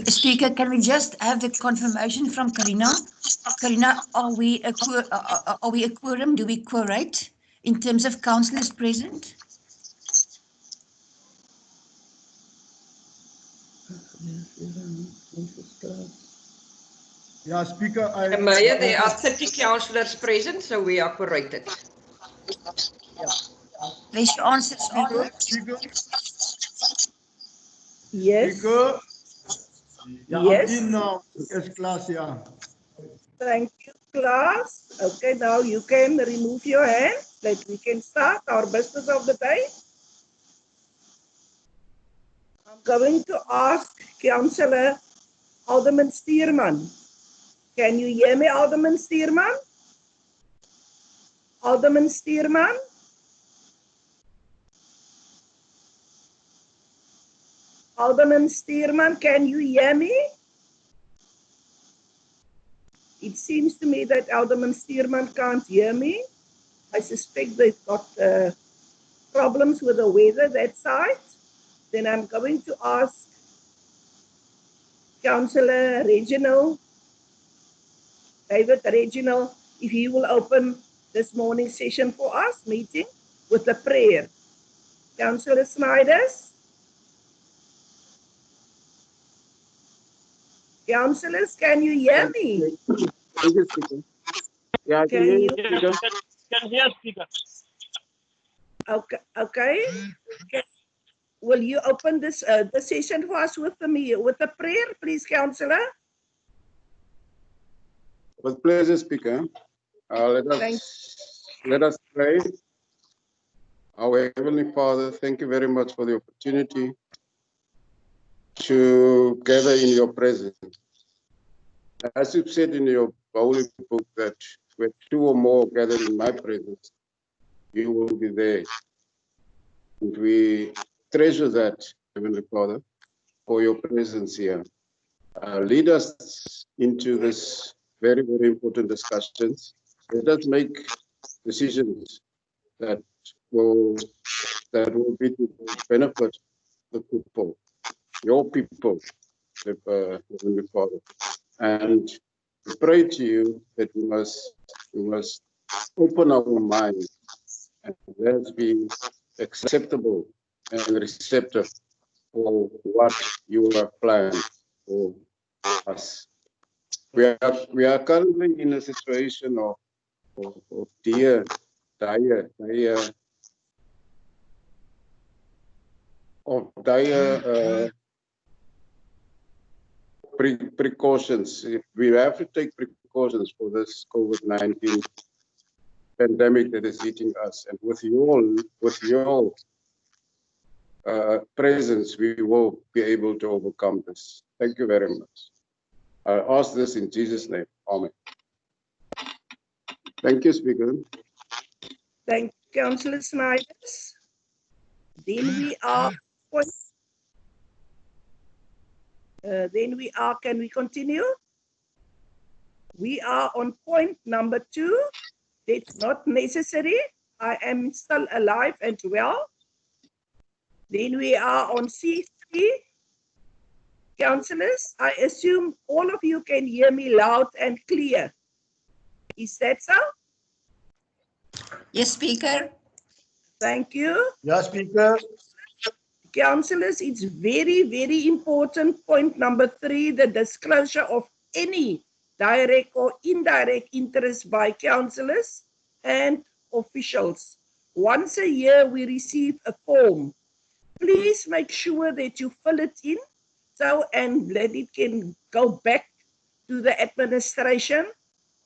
Speaker, can we just have the confirmation from Karina? Karina, are we a quorum? Do we quorate in terms of councillors present? Yeah, Speaker, Mayor, there are 30 councillors present, so we are corrected. There's your answer, Speaker. Speaker. Yes. Speaker. Yeah, Yes. I'm in now. Yes, class, yeah. Thank you, class. Okay, now you can remove your hand that we can start our business of the day. I'm going to ask Councillor Alderman Steerman. Can you hear me, Alderman Steerman? Alderman Steerman? Alderman Steerman, can you hear me? It seems to me that Alderman Steerman can't hear me. I suspect they've got problems with the weather that side. Then I'm going to ask Councillor Reginald, David Reginald, if he will open this morning's session for us, meeting with a prayer. Councillor Snyders? Councillors, can you hear me? Thank you, Speaker. Yeah, I can hear you, Speaker. Can hear, Speaker. Okay. Okay. Will you open this the session for us with a prayer, please, Councillor? With pleasure, Speaker. Let us pray. Our Heavenly Father, thank you very much for the opportunity to gather in your presence. As you've said in your holy book that where two or more gathered in my presence, you will be there. And we treasure that, Heavenly Father, for your presence here. Lead us into this very, very important discussions. Let us make decisions that will be to the benefit of the people, your people, Heavenly Father. And we pray to you that we must open our minds and let us be acceptable and receptive for what you have planned for us. We are currently in a situation of dire precautions. We have to take precautions for this COVID-19 pandemic that is hitting us, and with your presence, we will be able to overcome this. Thank you very much. I ask this in Jesus' name. Amen. Thank you, Speaker. Thank you, Councillor Snyders. Can we continue? We are on point number 2. It's not necessary. I am still alive and well. Then we are on C3. Councillors, I assume all of you can hear me loud and clear. Is that so? Yes, Speaker. Thank you. Yeah, Speaker. Councillors, it's very, very important. Point number 3, the disclosure of any direct or indirect interest by councillors and officials. Once a year, we receive a form. Please make sure that you fill it in and let it can go back to the administration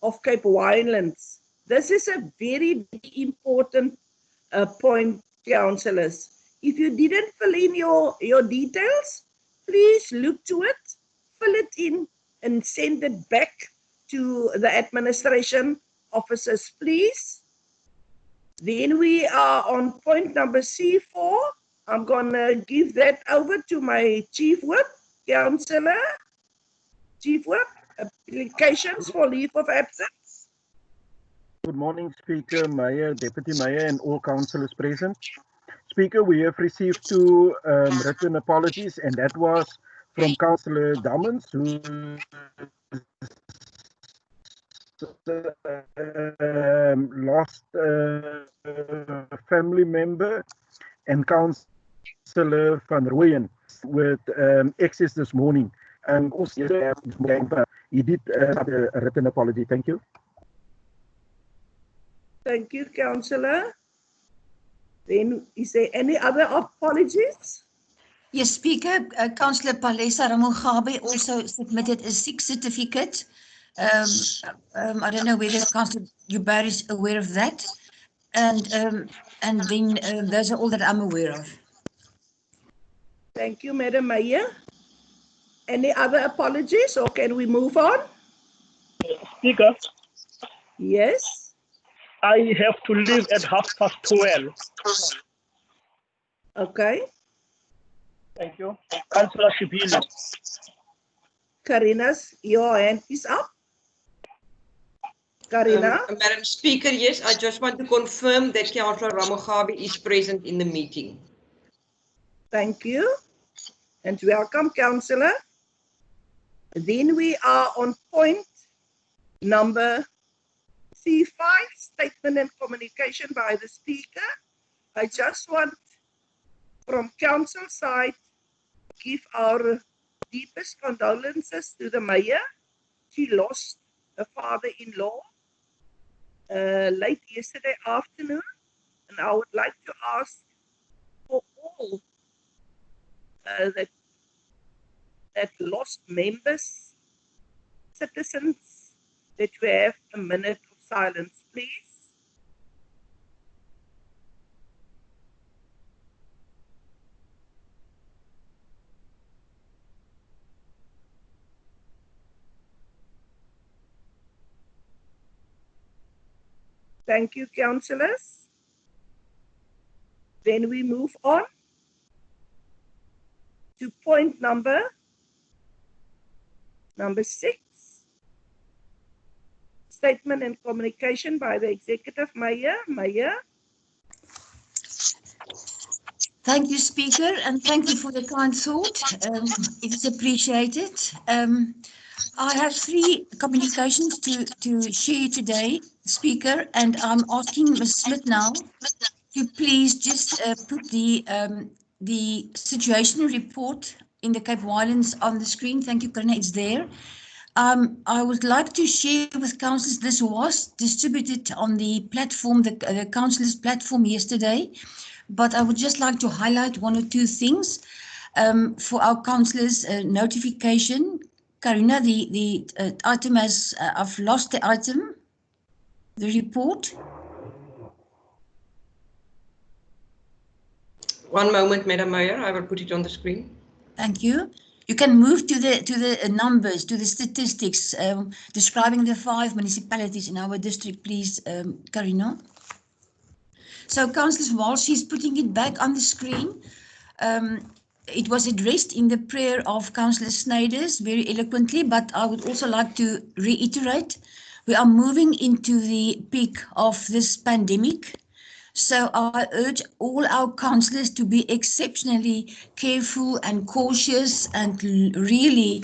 of Cape Winelands. This is a very, very important point, councillors. If you didn't fill in your details, please look to it, fill it in, and send it back to the administration officers, please. Then we are on point number C4. I'm going to give that over to my Chief Whip, Councillor. Chief Whip, applications for leave of absence. Good morning, Speaker, Mayor, Deputy Mayor, and all councillors present. Speaker, we have received 2 written apologies, and that was from Councillor Dammens, who lost a family member, and Councillor van Rooyen with access this morning. And also, he did have a written apology. Thank you. Thank you, Councillor. Then, is there any other apologies? Yes, Speaker, Councillor Palesa Ramugabe also submitted a sick certificate. I don't know whether Councillor Jubair is aware of that. And then those are all that I'm aware of. Thank you, Madam Mayor. Any other apologies, or can we move on? Speaker, Yes. I have to leave at 12:30. Okay. Thank you. Councillor Shibili. Karina's, your hand is up. Karina? Madam Speaker, yes, I just want to confirm that Councillor Ramogabe is present in the meeting. Thank you. And welcome, Councillor. Then we are on point number C5, statement and communication by the Speaker. I just want from Council side to give our deepest condolences to the Mayor. She lost her father-in-law late yesterday afternoon, and I would like to ask for all that lost members, citizens, that we have a minute of silence, please. Thank you, councillors. Then we move on to point number 6. Statement and communication by the Executive Mayor. Mayor. Thank you, Speaker, and thank you for the kind thought. It is appreciated. I have 3 communications to share today, Speaker, and I'm asking Ms. Smith now to please just put the situation report in the Cape Winelands on the screen. Thank you, Karina, it's there. I would like to share with councillors, this was distributed on the platform, the councillors platform yesterday, but I would just like to highlight 1 or 2 things for our councillors. Notification. Karina, the item has, I've lost the item, the report. One moment, Madam Mayor, I will put it on the screen. Thank you. You can move to the numbers, to the statistics describing the 5 municipalities in our district, please, Karina. So, councillors, while she's putting it back on the screen, it was addressed in the prayer of Councillor Snyders very eloquently, but I would also like to reiterate, we are moving into the peak of this pandemic. So I urge all our councillors to be exceptionally careful and cautious and really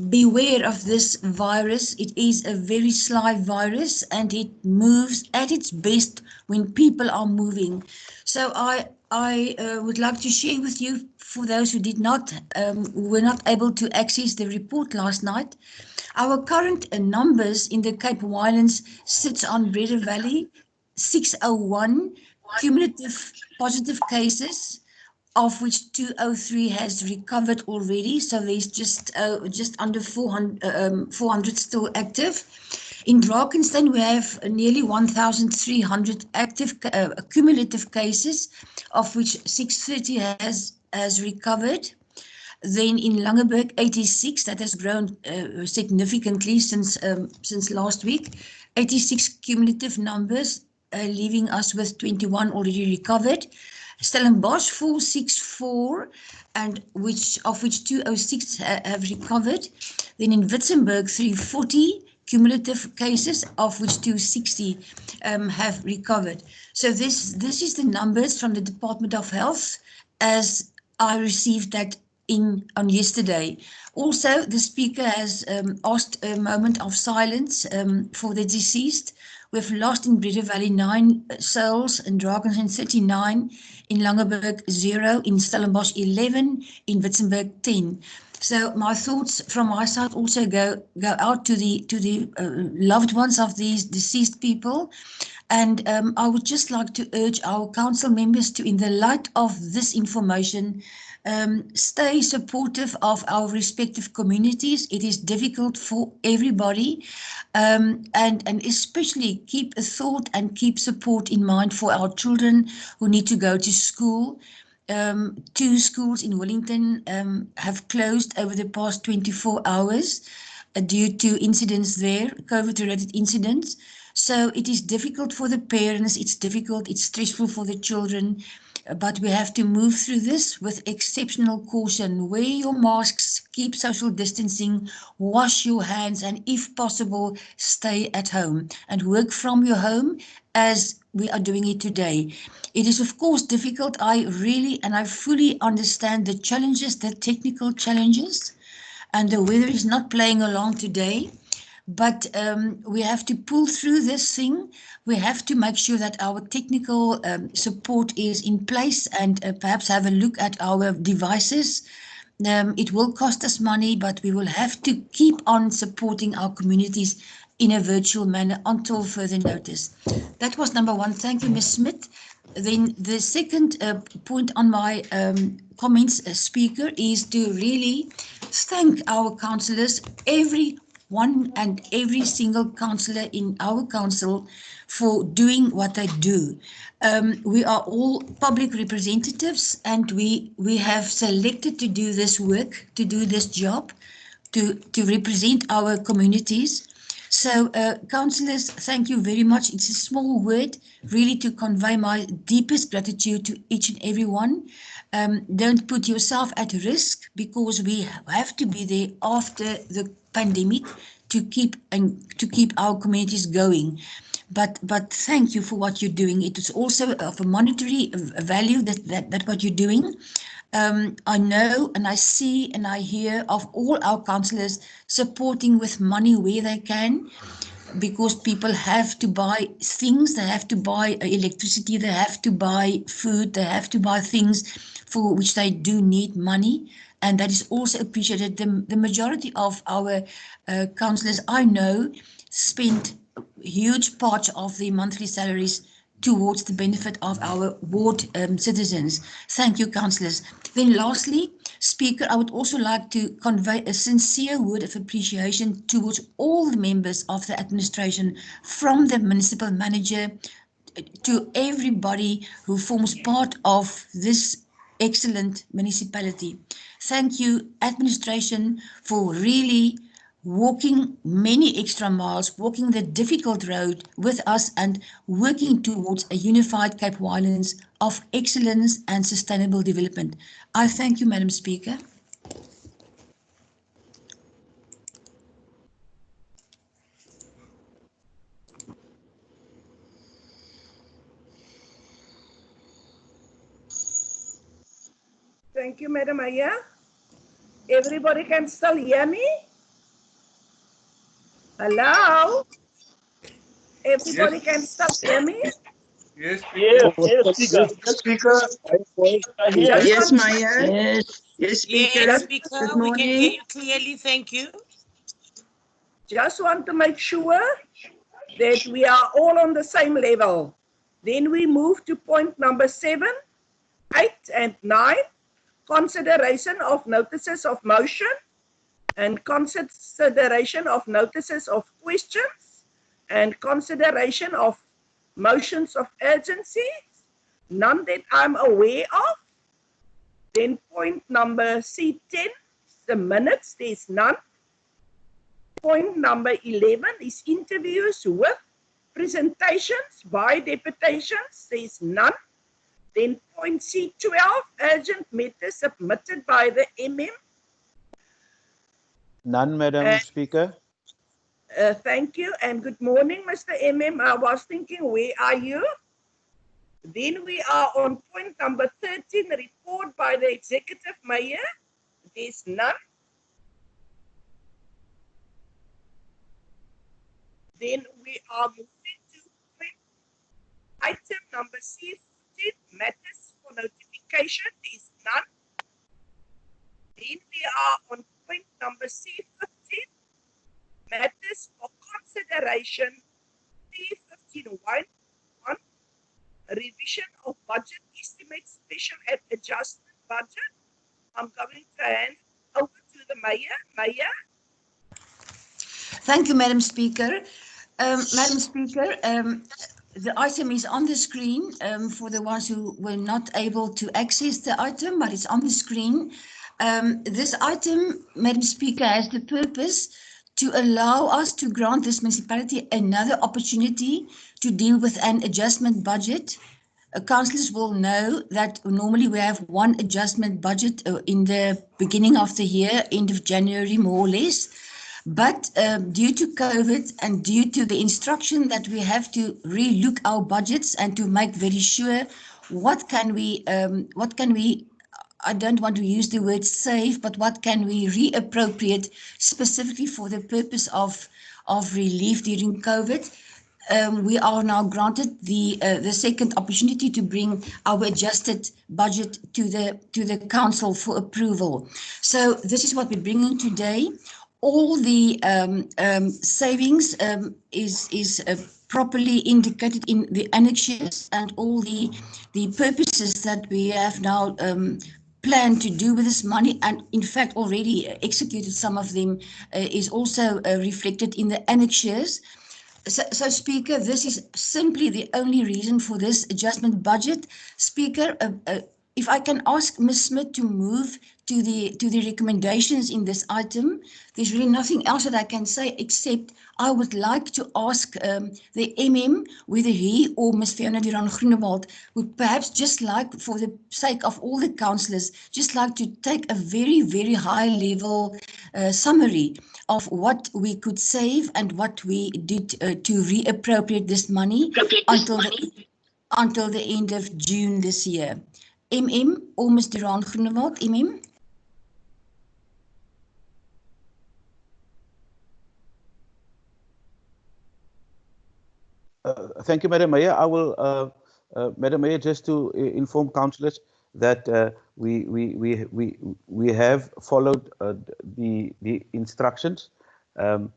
beware of this virus. It is a very sly virus and it moves at its best when people are moving. So I would like to share with you, for those who did not, were not able to access the report last night, our current numbers in the Cape Winelands sits on Breda Valley, 601 cumulative positive cases, of which 203 has recovered already. So there's just under 400 still active. In Drakensberg, we have nearly 1,300 active cumulative cases, of which 630 has recovered. Then in Langeberg, 86, that has grown significantly since last week. 86 cumulative numbers, leaving us with 21 already recovered. Stellenbosch 464, and of which 206 have recovered. Then in Witzenberg 340 cumulative cases, of which 260 have recovered. So this is the numbers from the Department of Health as I received that on yesterday. Also, the speaker has asked a moment of silence for the deceased. We've lost in Breede Valley 9 souls, in Drakensberg 39, in Langeberg 0, in Stellenbosch 11, in Witzenberg 10. So my thoughts from my side also go out to the loved ones of these deceased people. And I would just like to urge our council members to, in the light of this information, stay supportive of our respective communities. It is difficult for everybody, and especially keep a thought and keep support in mind for our children who need to go to school. 2 schools in Wellington have closed over the past 24 hours due to incidents there, COVID-related incidents. So it is difficult for the parents, it's difficult, it's stressful for the children, but we have to move through this with exceptional caution. Wear your masks, keep social distancing, wash your hands, and if possible, stay at home and work from your home as we are doing it today. It is of course difficult. I fully understand the challenges, the technical challenges, and the weather is not playing along today. But we have to pull through this thing. We have to make sure that our technical support is in place and perhaps have a look at our devices. It will cost us money, but we will have to keep on supporting our communities in a virtual manner until further notice. That was number 1. Thank you, Ms. Smith. Then the second point on my comments, speaker, is to really thank our councillors, every single councillor in our council, for doing what they do. We are all public representatives, and we have selected to do this work, to do this job, to represent our communities. So, councillors, thank you very much. It's a small word, really, to convey my deepest gratitude to each and every one. Don't put yourself at risk, because we have to be there after the pandemic to keep our communities going. But thank you for what you're doing. It is also of a monetary value that what you're doing. I know and I see and I hear of all our councillors supporting with money where they can, because people have to buy things, they have to buy electricity, they have to buy food, they have to buy things for which they do need money. And that is also appreciated. The majority of our councillors, I know, spend huge parts of their monthly salaries towards the benefit of our ward citizens. Thank you, councillors. Then lastly, Speaker, I would also like to convey a sincere word of appreciation towards all the members of the administration, from the municipal manager to everybody who forms part of this excellent municipality. Thank you, administration, for really walking many extra miles, walking the difficult road with us and working towards a unified Cape Winelands of excellence and sustainable development. I thank you, Madam Speaker. Thank you, Madam Aya. Everybody can still hear me? Hello? Everybody can still hear me? Yes, Yes, Speaker. Speaker. Yes. Yes, Maya. Yes. Yes, Speaker. Yes, Good We can hear morning. you clearly. Thank you. Just want to make sure that we are all on the same level. Then we move to point number 7, 8, and 9. Consideration of notices of motion and consideration of notices of questions and consideration of motions of urgency. None that I'm aware of. Then point number C10, the minutes, there's none. Point number 11 is interviews with presentations by deputations, there's none. Then point C12, urgent matters submitted by the MM. None, Madam Speaker. Thank you and good morning, Mr. MM. I was thinking, where are you? Then we are on point number 13, report by the Executive Mayor. There's none. Then we are moving to item number C14, matters for notification. There is none. Then we are on point number C15, matters for consideration. C15.1, revision of budget estimate special and adjustment budget. I'm going to hand over to the mayor. Mayor. Thank you, Madam Speaker. Madam Speaker, the item is on the screen for the ones who were not able to access the item, but it's on the screen. This item, Madam Speaker, has the purpose to allow us to grant this municipality another opportunity to deal with an adjustment budget. Councillors will know that normally we have one adjustment budget in the beginning of the year, end of January, more or less. But due to COVID and due to the instruction that we have to relook our budgets and to make very sure what can we, I don't want to use the word save, but what can we reappropriate specifically for the purpose of relief during COVID. We are now granted the second opportunity to bring our adjusted budget to the council for approval. So this is what we're bringing today. All the savings is properly indicated in the annexures, and all the purposes that we have now planned to do with this money, and in fact already executed some of them, is also reflected in the annexures. So, Speaker, this is simply the only reason for this adjustment budget. Speaker, if I can ask Ms. Smith to move to the recommendations in this item, there's really nothing else that I can say except I would like to ask the MM whether he or Ms. Fiona Duran Groenewald would perhaps just like, for the sake of all the councillors, just like to take a very, very high level summary of what we could save and what we did to reappropriate this money until the end of June this year. MM or Ms. Duran Groenewald, MM? Thank you, Madam Mayor. I will, Madam Mayor, just to inform councillors that we have followed the instructions and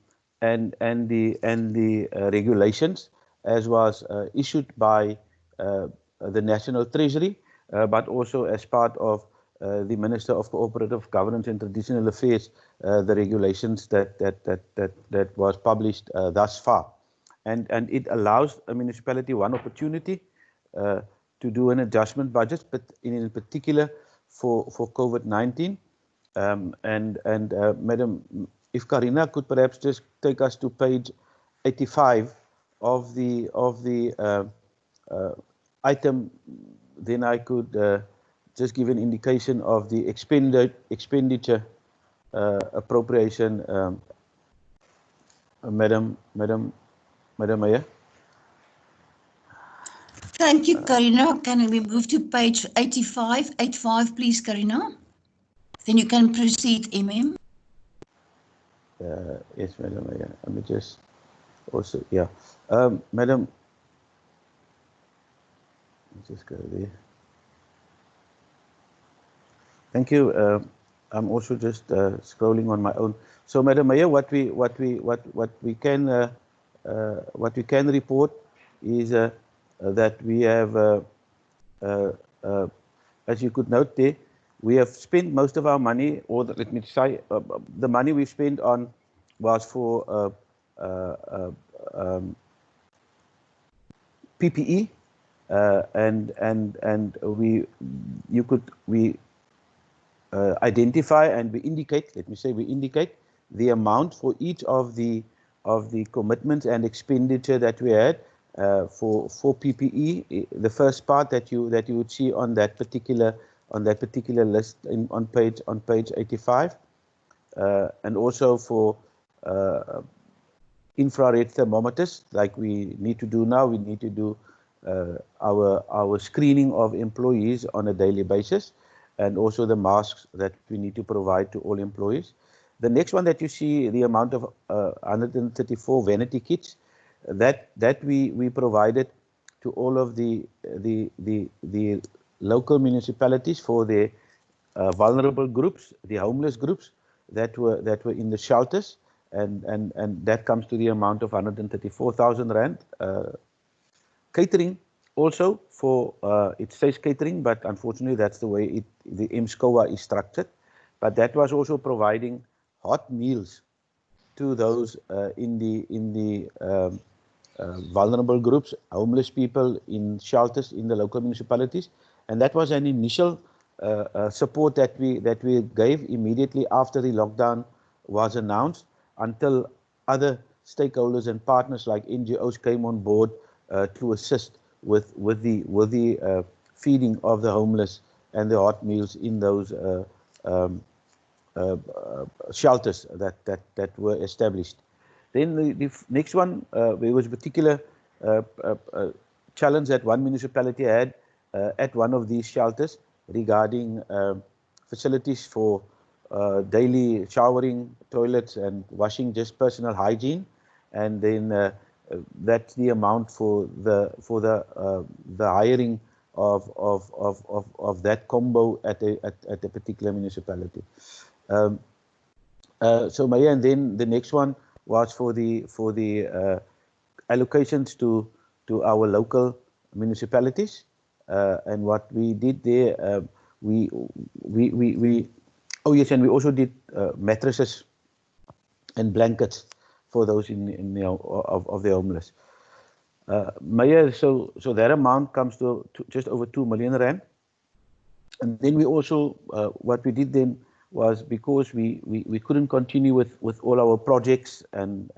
the regulations as was issued by the National Treasury, but also as part of the Minister of Cooperative Governance and Traditional Affairs, the regulations that was published thus far. And it allows a municipality one opportunity to do an adjustment budget, but in particular for COVID-19. Madam, if Karina could perhaps just take us to page 85 of the item, then I could just give an indication of the expenditure appropriation, Madam Mayor. Thank you, Karina. Can we move to page 85? 85, please, Karina. Then you can proceed, MM. Yes, Madam Mayor. Let me just also, yeah. Madam, let's just go there. Thank you. I'm also just scrolling on my own. So, Madam Mayor, what we can report is that we have, as you could note there, we have spent most of our money, or let me say, the money we spent on was for PPE, and we identify and we indicate. Let me say we indicate the amount for each of the commitments and expenditure that we had for PPE. The first part that you would see on that particular list on page 85, and also for infrared thermometers, like we need to do now. We need to do our screening of employees on a daily basis, and also the masks that we need to provide to all employees. The next one that you see, the amount of 134 vanity kits that we provided to all of the local municipalities for their vulnerable groups, the homeless groups that were in the shelters, and that comes to the amount of 134,000 rand. Catering also for it says catering, but unfortunately that's the way the MSCOA is structured. But that was also providing hot meals to those in the vulnerable groups, homeless people in shelters in the local municipalities, and that was an initial support that we gave immediately after the lockdown was announced, until other stakeholders and partners like NGOs came on board to assist with the feeding of the homeless and the hot meals in those shelters that were established. Then the next one, there was a particular challenge that one municipality had at one of these shelters regarding facilities for daily showering, toilets and washing, just personal hygiene. And then that's the amount for the hiring of that combo at a particular municipality. So Maya, and then the next one was for the allocations to our local municipalities, and what we did there, we oh yes, and we also did mattresses and blankets for those in of the homeless. Maya, so that amount comes to just over 2 million rand, and then we also what we did then was, because we couldn't continue with all our projects and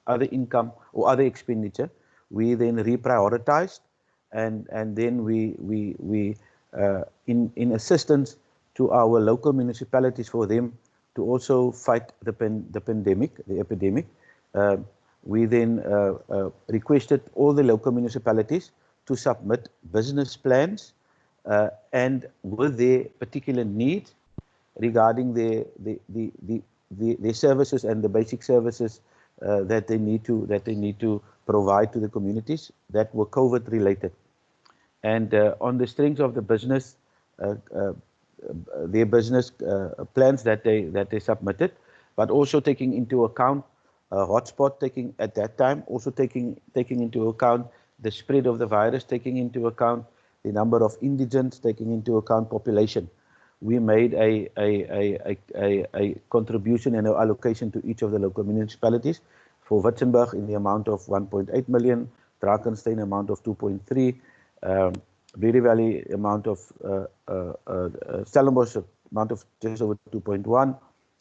other income or other expenditure, we then reprioritized, and then we in assistance to our local municipalities for them to also fight the epidemic. We then requested all the local municipalities to submit business plans and with their particular needs regarding their services and the basic services that they need to provide to the communities that were COVID related. And on the strength of the business, their business plans that they submitted, but also taking into account hotspot, at that time also taking into account the spread of the virus, taking into account the number of indigents, taking into account population. We made a contribution and an allocation to each of the local municipalities. For Witzenberg in the amount of 1.8 million, Drakensberg amount of 2.3, Breede Valley amount of Stellenbosch amount of just over 2.1,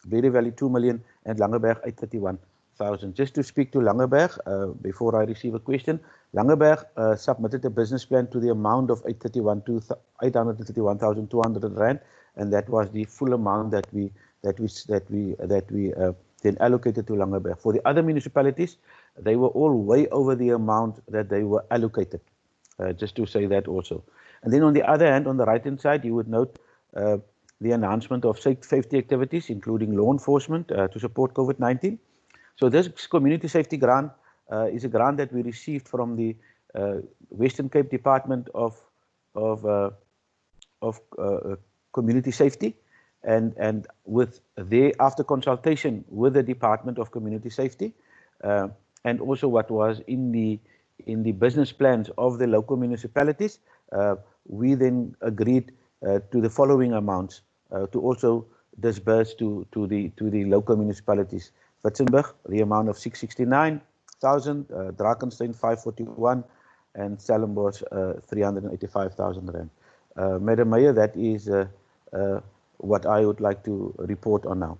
Breede Valley 2 million, and Langeberg 831,000. Just to speak to Langeberg before I receive a question, Langeberg submitted a business plan to the amount of 831,200 rand, and that was the full amount that we then allocated to Langeberg. For the other municipalities, they were all way over the amount that they were allocated. Just to say that also. And then on the other hand, on the right-hand side, you would note the announcement of safety activities, including law enforcement to support COVID-19. So this community safety grant is a grant that we received from the Western Cape Department of Community Safety, and with after consultation with the Department of Community Safety, and also what was in the business plans of the local municipalities, we then agreed to the following amounts to also disburse to the local municipalities. Witzenberg, the amount of 669,000, Drakensberg 541, and Stellenbosch 385,000 rand. Madam Mayor, that is what I would like to report on now.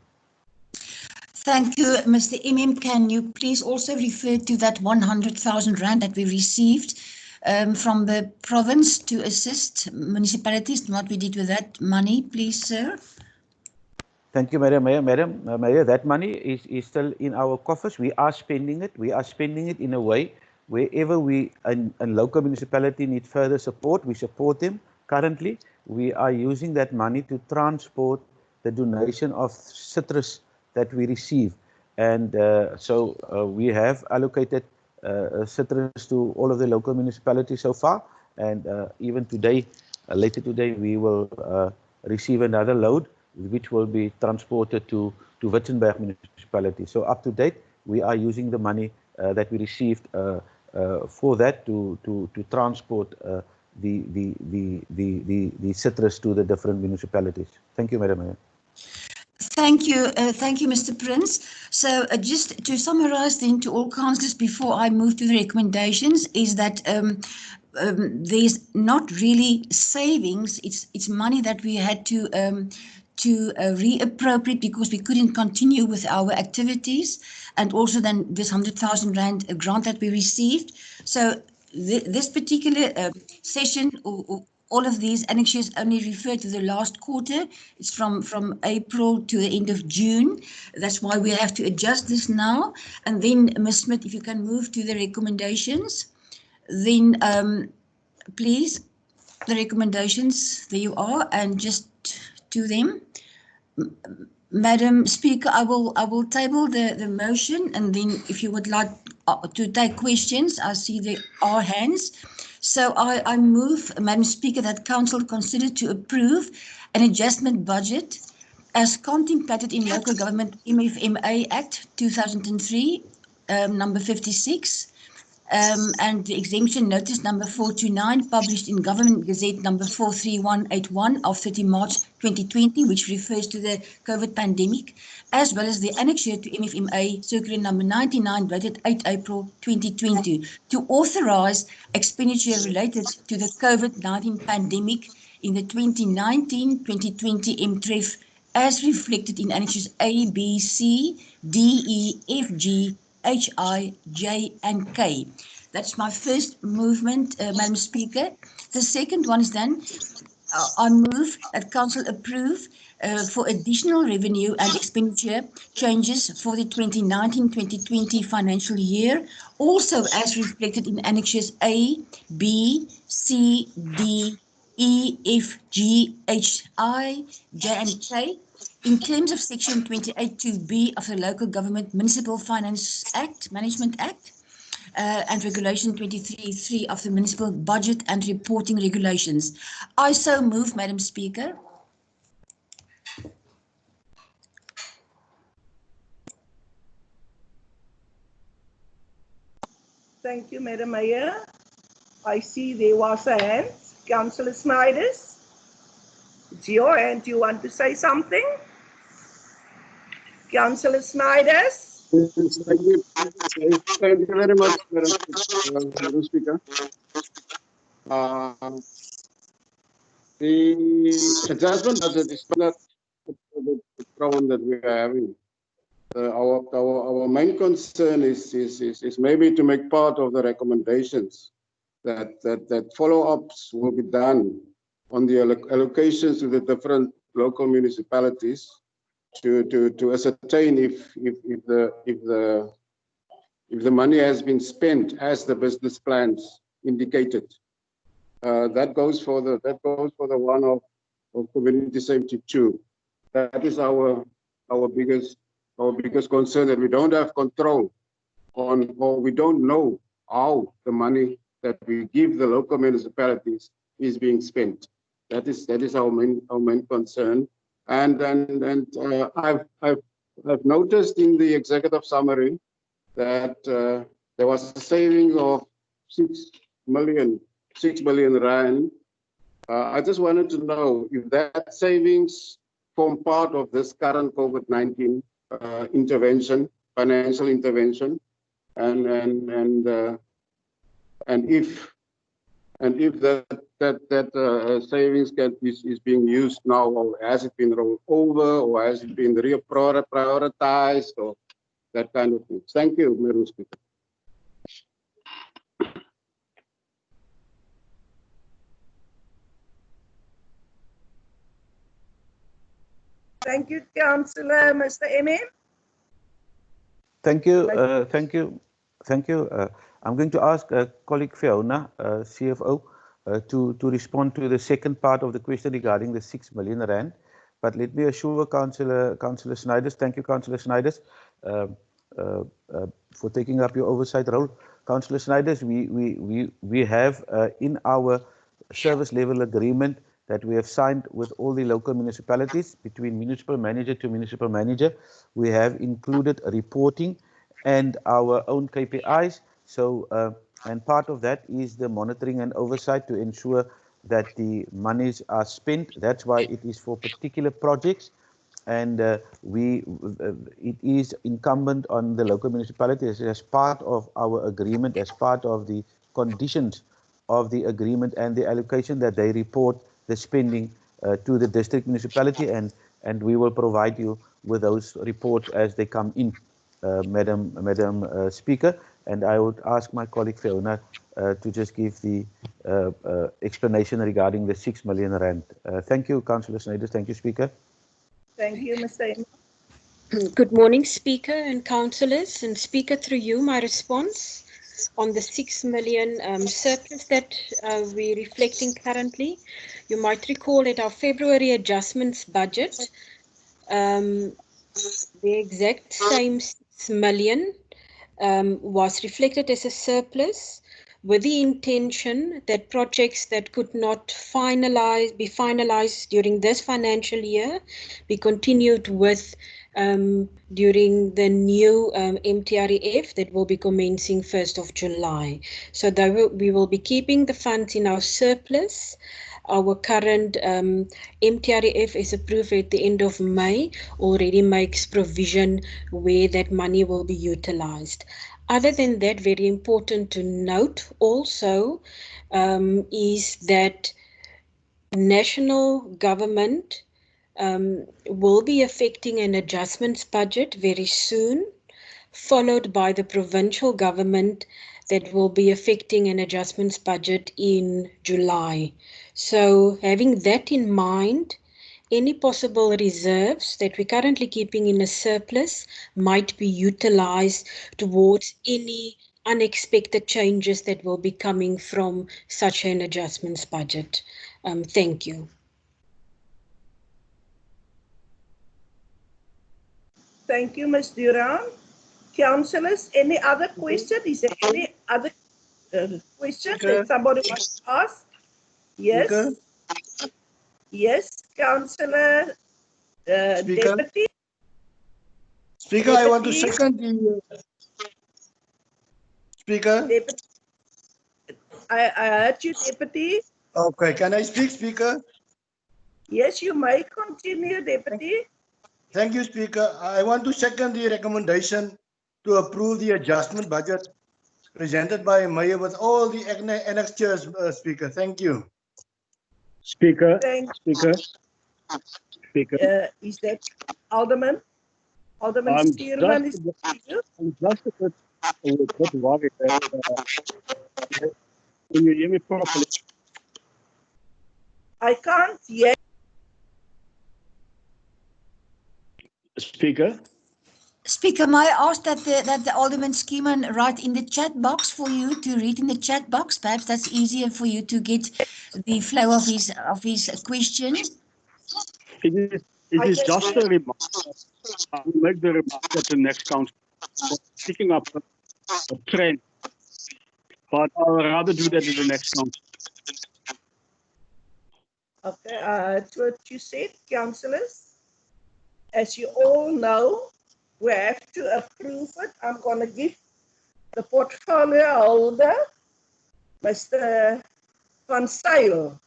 Thank you, Mr. Imim. Can you please also refer to that 100,000 rand that we received from the province to assist municipalities, what we did with that money, please, sir? Thank you, Madam Mayor. Madam Mayor, that money is still in our coffers. We are spending it. We are spending it in a way wherever a local municipality needs further support, we support them currently we are using that money to transport the donation of citrus that we receive. And so we have allocated citrus to all of the local municipalities so far. And even today, later today, we will receive another load, which will be transported to Witzenberg municipality. So up to date, we are using the money that we received for that to transport the citrus to the different municipalities. Thank you, Madam Mayor. Thank you, Mr. Prince. So just to summarize then to all councillors before I move to the recommendations is that there's not really savings. It's money that we had to reappropriate because we couldn't continue with our activities, and also then this 100,000 rand grant that we received. So this particular session or all of these annexures only refer to the last quarter. It's from April to the end of June. That's why we have to adjust this now. And then, Ms. Smith, if you can move to the recommendations, then please, the recommendations, there you are, and just to them. Madam Speaker, I will table the motion, and then if you would like to take questions, I see there are hands. So I move, Madam Speaker, that Council consider to approve an adjustment budget as contemplated in Local Government MFMA Act 2003, number 56, and the exemption notice number 429, published in Government Gazette number 43181 of 30 March 2020, which refers to the COVID pandemic, as well as the annexure to MFMA circular number 99, dated 8 April 2020, to authorize expenditure related to the COVID-19 pandemic in the 2019-2020 MTREF, as reflected in annexures A, B, C, D, E, F, G, H, I, J, and K. That's my first movement, Madam Speaker. The second one is then, I move that Council approve for additional revenue and expenditure changes for the 2019-2020 financial year, also as reflected in annexures A, B, C, D, E, F, G, H, I, J, and K, in terms of Section 28(2)(b) of the Local Government Municipal Finance Act, Management Act, and Regulation 23(3) of the Municipal Budget and Reporting Regulations. I so move, Madam Speaker. Thank you, Madam Mayor. I see there was a hand. Councillor Snyders, it's your hand. Do you want to say something? Councillor Snyders. Yes, thank you. Thank you very much, Madam Speaker. The adjustment budget is not the problem that we are having. Our main concern is maybe to make part of the recommendations that follow-ups will be done on the allocations to the different local municipalities to ascertain if the money has been spent as the business plans indicated. That goes for the one of Community Safety 2. That is our biggest concern, that we don't have control on, or we don't know how the money that we give the local municipalities is being spent. That is our main concern. And I've noticed in the executive summary that there was a saving of 6 million rand. I just wanted to know if that savings form part of this current COVID-19 intervention, financial intervention, and if that savings is being used now, or has it been rolled over, or has it been prioritized, or that kind of thing. Thank you, Madam Speaker. Thank you, Councillor. Mr. MM. Thank you. Thank you. I'm going to ask colleague Fiona, CFO, to respond to the second part of the question regarding the 6 million rand. But let me assure Councillor Snyder, thank you, Councillor Snyder, for taking up your oversight role. Councillor Snyder, we have in our service level agreement that we have signed with all the local municipalities, between municipal manager to municipal manager, we have included reporting and our own KPIs. So, and part of that is the monitoring and oversight to ensure that the monies are spent. That's why it is for particular projects. And it is incumbent on the local municipalities as part of our agreement, as part of the conditions of the agreement and the allocation, that they report the spending to the district municipality, and we will provide you with those reports as they come in, Madam Speaker. And I would ask my colleague Fiona to just give the explanation regarding the 6 million rand. Thank you, Councillor Snyder. Thank you, Speaker. Thank you, Mr. Emma. Good morning, Speaker and councillors. And Speaker, through you, my response on the 6 million surplus that we're reflecting currently. You might recall at our February adjustments budget, the exact same 6 million was reflected as a surplus, with the intention that projects that could not be finalized during this financial year be continued with during the new MTREF that will be commencing 1st of July. So we will be keeping the funds in our surplus. Our current MTREF is approved at the end of May, already makes provision where that money will be utilized. Other than that, very important to note also is that national government will be affecting an adjustments budget very soon, followed by the provincial government that will be affecting an adjustments budget in July. So having that in mind, any possible reserves that we're currently keeping in a surplus might be utilized towards any unexpected changes that will be coming from such an adjustments budget. Thank you. Thank you, Ms. Duran. Councillors, any other question? Is there any other question that somebody wants to ask? Yes. Speaker? Yes, Councillor Speaker? Deputy. Speaker, I want to second the Speaker. Deputy. I heard you, Deputy. Okay, can I speak, Speaker? Yes, you may continue, Deputy. Thank you, Speaker. I want to second the recommendation to approve the adjustment budget presented by Mayor with all the annexures, Speaker. Thank you. Speaker, Thank Speaker. Is that Alderman? Alderman I'm Stearman is I'm just a bit worried that can you hear me properly? I can't yet. Speaker. Speaker, may I ask that the Alderman Skeeman write in the chat box for you to read in the chat box? Perhaps that's easier for you to get the flow of his question. It is just a remark. I will make the remark at the next council for picking up a trend. But I would rather do that in the next council. Okay, that's what you said, councillors. As you all know, we have to approve it. I'm going to give the portfolio holder, Mr. Van Zyl.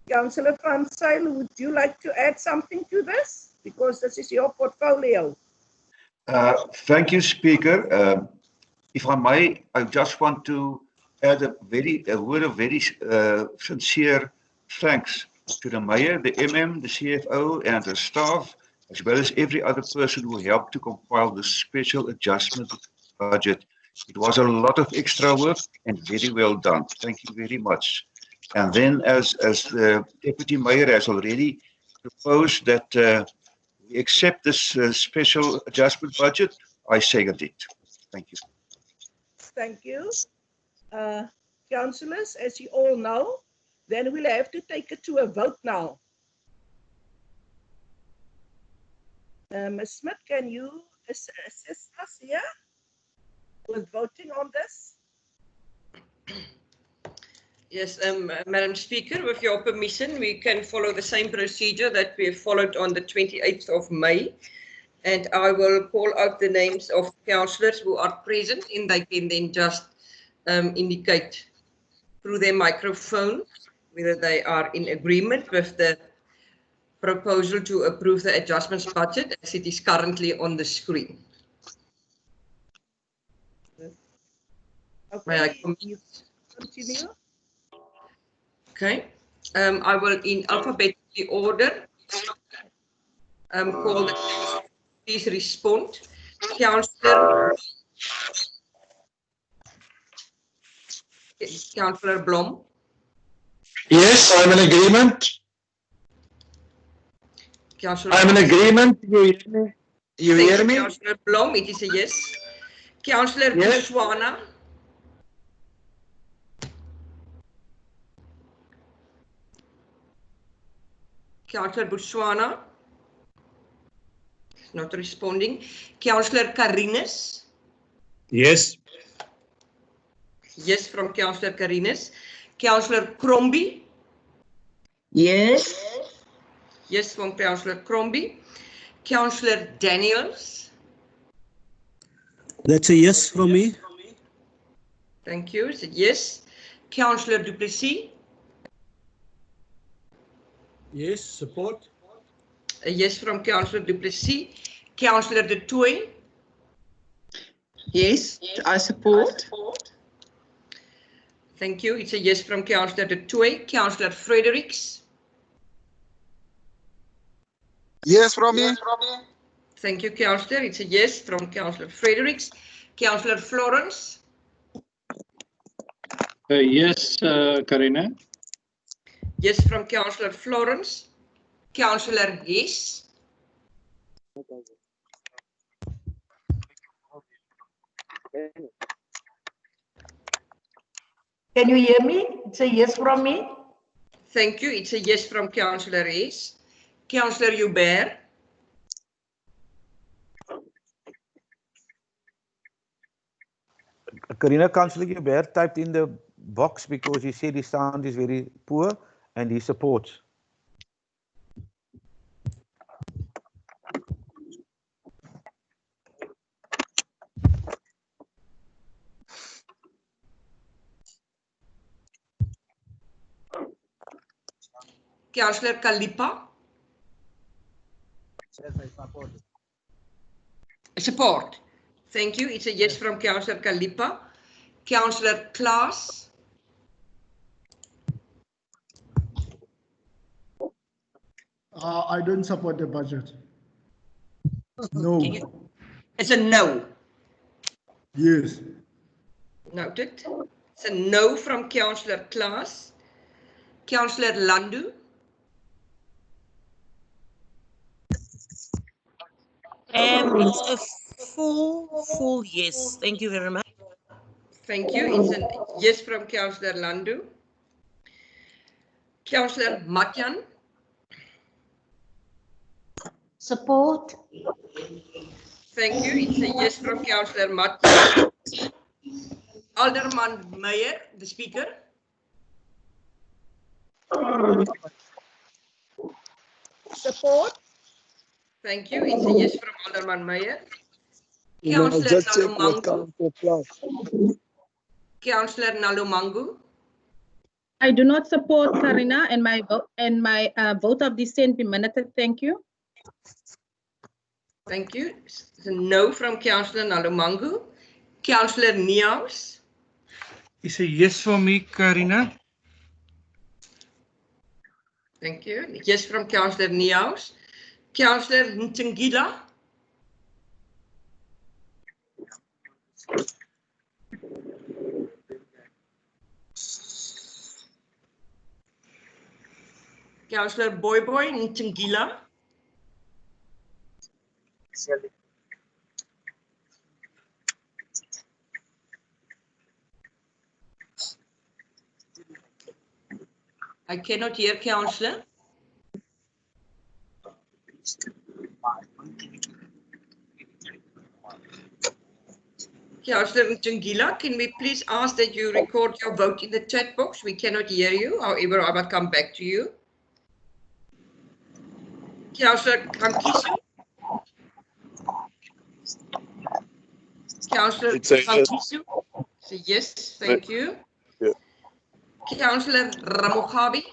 Councillor Van Zyl, would you like to add something to this? Because this is your portfolio. Thank you, Speaker. If I may, I just want to add a word of very sincere thanks to the Mayor, the MM, the CFO, and the staff, as well as every other person who helped to compile the special adjustment budget. It was a lot of extra work and very well done. Thank you very much. And then, as the Deputy Mayor has already proposed that we accept this special adjustment budget, I second it. Thank you. Thank you. Councillors, as you all know, then we'll have to take it to a vote now. Ms. Smith, can you assist us here with voting on this? Yes, Madam Speaker, with your permission, we can follow the same procedure that we followed on the 28th of May. And I will call out the names of councillors who are present, and they can then just indicate through their microphone whether they are in agreement with the proposal to approve the adjustments budget as it is currently on the screen. Okay, May I you continue? Okay, I will in alphabetical order call the councillors. Please respond. Councillor Blom. Yes, I'm in agreement. Councillor I'm in agreement. You hear me? You Thank hear you, me? Councillor Blom. It is a yes. Councillor Yes. Botswana. Councillor Botswana. Not responding. Councillor Carines. Yes. Yes, from Councillor Carines. Councillor Crombie. Yes. Yes, from Councillor Crombie. Councillor Daniels. That's a yes from me. Thank you. Is it yes? Councillor Du Plessis. Yes, support. A yes from Councillor Du Plessis. Councillor De Tooy. Yes, I support. Thank you. It's a yes from Councillor De Tooy. Councillor Fredericks. Yes from me. Thank you, Councillor. It's a yes from Councillor Fredericks. Councillor Florence. Yes, Karina. Yes from Councillor Florence. Councillor Yes. Can you hear me? It's a yes from me. Thank you. It's a yes from Councillor Yes. Councillor Hubert. Karina, Councillor Hubert typed in the box because he said his sound is very poor and he supports. Councillor Kalipa. Yes, I support. Support. Thank you. It's a yes from Councillor Kalipa. Councillor Klaas. I don't support the budget. No. It's a no. Yes. Noted. It's a no from Councillor Klaas. Councillor Landu. It's a full yes. Thank you very much. Thank you. It's a yes from Councillor Landu. Councillor Matjan. Support. Thank you. It's a yes from Councillor Matjan. Alderman Meyer, the speaker. Support. Thank you. It's a yes from Alderman Meyer. Councillor Nalumangu. Councillor Nalumangu. I do not support Karina, and my vote of dissent be minuted. Thank you. Thank you. It's a no from Councillor Nalumangu. Councillor Niaus. It's a yes for me, Karina. Thank you. Yes from Councillor Niaus. Councillor Ntangila. Councillor Boy Ntangila. I cannot hear, Councillor. Councillor Njungila, can we please ask that you record your vote in the chat box? We cannot hear you. However, I will come back to you. Councillor Kankisu. Councillor Kankisu. So yes, thank you. Yeah. Councillor Ramogabi.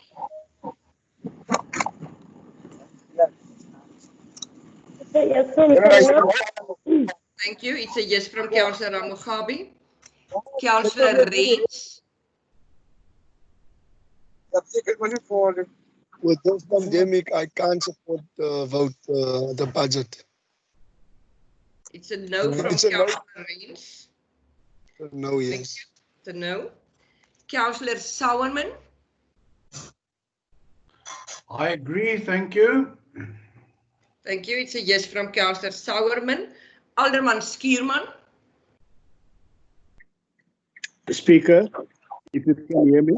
Thank you. It's a yes from Councillor Ramogabi. Councillor Reeds. With this pandemic, I can't support the budget. It's a no from It's a no. Councillor Reeds. No, yes. It's a no. Councillor Sauerman. I agree, thank you. Thank you. It's a yes from Councillor Sauerman. Alderman Skierman. Speaker, if you can hear me.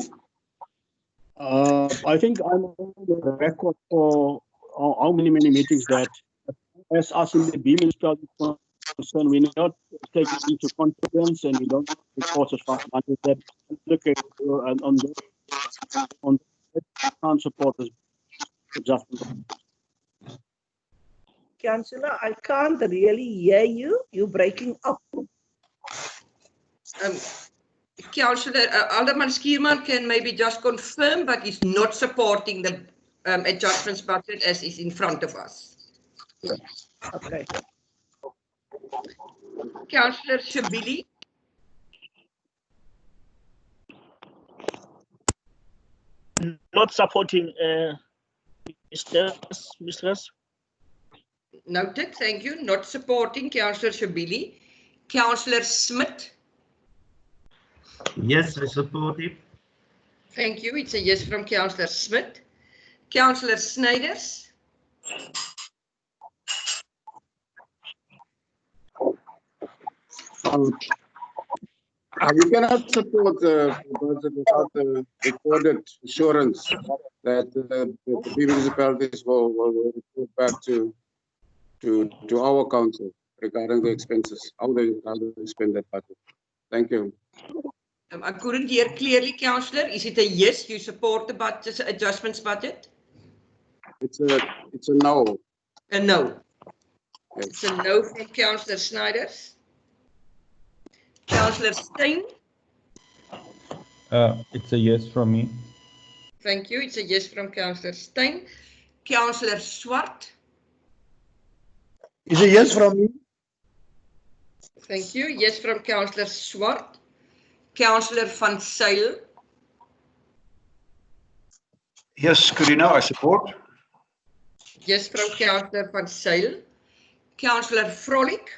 I think I'm on the record for how many meetings that as us in the B municipality concern, we not take it into confidence and we don't report as far as money that look at on can't support this adjustment. Councillor, I can't really hear you. You're breaking up. Councillor Alderman Skierman can maybe just confirm, but he's not supporting the adjustments budget as is in front of us. Okay. Councillor Shabili. Not supporting Mistress. Noted, thank you. Not supporting Councillor Shabili. Councillor Smith. Yes, I support it. Thank you. It's a yes from Councillor Smith. Councillor Snyders. We cannot support the budget without the recorded assurance that the municipalities will report back to our council regarding the expenses, how they spend that budget. Thank you. I couldn't hear clearly, Councillor. Is it a yes? You support the budget adjustments budget? It's a no. A no. Yes. It's a no from Councillor Snyders. Councillor Stein. It's a yes from me. Thank you. It's a yes from Councillor Stein. Councillor Swart. It's a yes from me. Thank you. Yes from Councillor Swart. Councillor van Zyl. Yes, Karina, I support. Yes from Councillor van Zyl. Councillor Vrolik.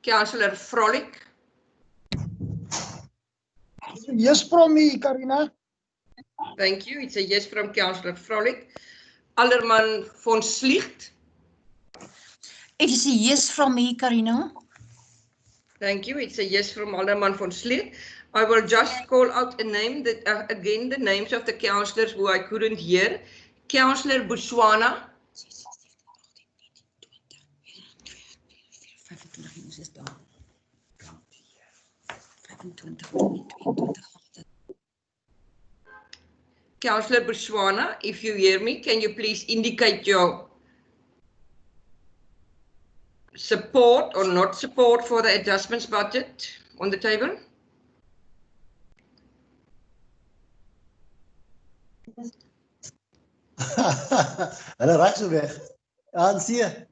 Councillor Vrolik. Yes from me, Karina. Thank you. It's a yes from Councillor Vrolik. Alderman von Slicht. It is a yes from me, Karina. Thank you. It's a yes from Alderman von Slicht. I will just call out a name that again the names of the councillors who I couldn't hear. Councillor Botswana. Councillor Botswana, if you hear me, can you please indicate your support or not support for the adjustments budget on the table? Hulle raak so weg. ANC.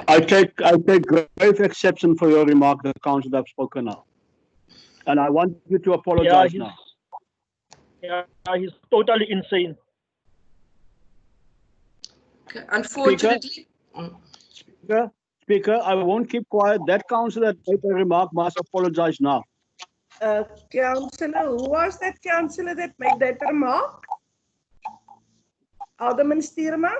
I take grave exception for your remark that council have spoken now. And I want you to apologize now. Yeah, he's totally insane. Okay, unfortunately. Speaker, I won't keep quiet. That councillor that made a remark must apologize now. Councillor, who was that councillor that made that remark? Alderman Stierman?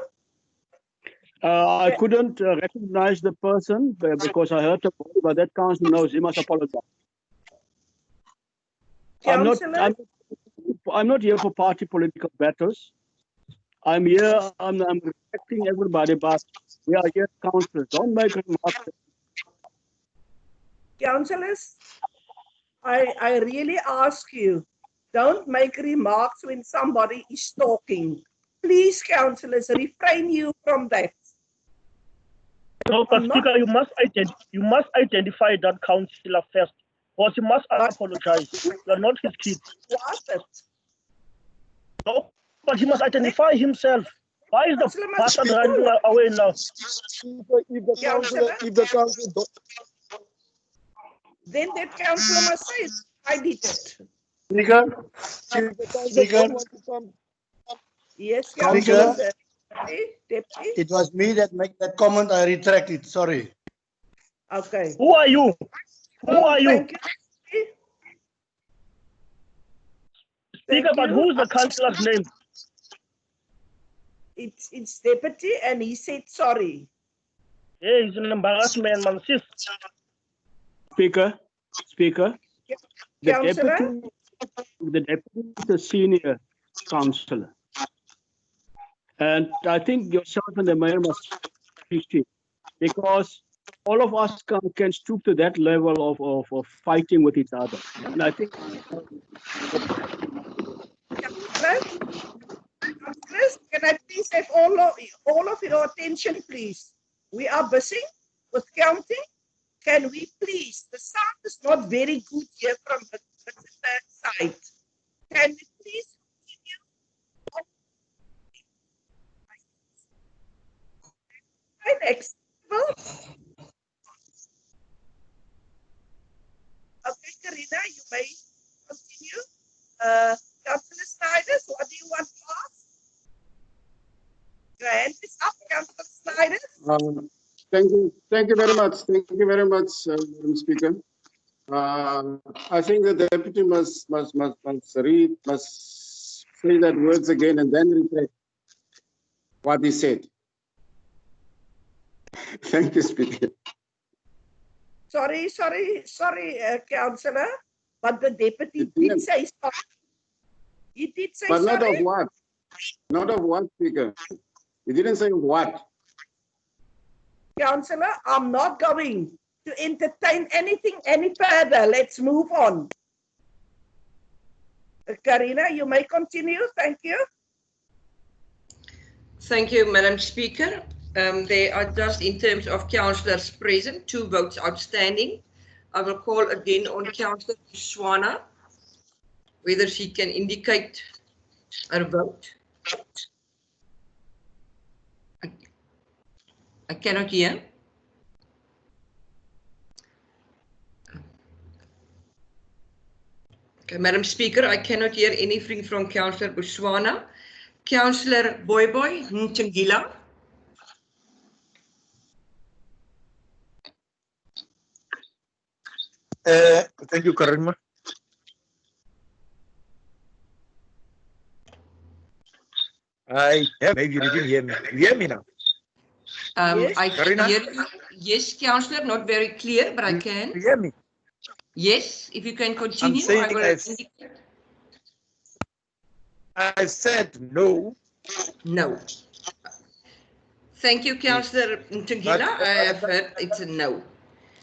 I couldn't recognize the person because I heard the voice, but that councillor knows he must apologize. Councillor? I'm not here for party political battles. I'm here, I'm respecting everybody, but we are here councillors. Don't make remarks. Councillors, I really ask you, don't make remarks when somebody is talking. Please, councillors, refrain you from that. No, but Speaker, you must identify that councillor first, because he must apologize. You are not his kid. No, but he must identify himself. Why is the bastard running away now? If the councillor then that councillor must say, I did it. Speaker. Yes, Speaker. councillor. Deputy. It was me that made that comment. I retract it. Sorry. Okay. Who are you? Who are you? Thank you. Speaker, but who's the councillor's name? It's deputy, and he said sorry. Yeah, he's an embarrassment, man. Sis. Speaker, the Councillor? deputy is a senior councillor. And I think yourself and the mayor must appreciate, because all of us can stoop to that level of fighting with each other. And I think Councillors, can I please have all of your attention, please? We are busy with counting. Can we please? The sound is not very good here from the side. Can we please continue? Next. Okay, Karina, you may continue. Councillor Snyder, what do you want to ask? Your hand is up, Councillor Snyder. Thank you very much. Thank you very much, Madam Speaker. I think the deputy must say that words again and then retract what he said. Thank you, Speaker. Sorry, Councillor, but the deputy did say sorry. He did say But sorry. not of what? Not of what, Speaker? He didn't say what. Councillor, I'm not going to entertain anything any further. Let's move on. Karina, you may continue. Thank you. Thank you, Madam Speaker. There are just, in terms of councillors present, 2 votes outstanding. I will call again on Councillor Swana, whether she can indicate her vote. I cannot hear. Okay, Madam Speaker, I cannot hear anything from Councillor Botswana. Councillor Boyboy Ntungila. Thank you, Karima. Maybe you didn't hear me. You hear me now? Yes. I can hear you. Yes, Councillor, not very clear, but I can. You hear me? Yes, if you can continue, saying I will indicate. I said no. No. Thank you, Councillor Ntungila. I have heard it's a no.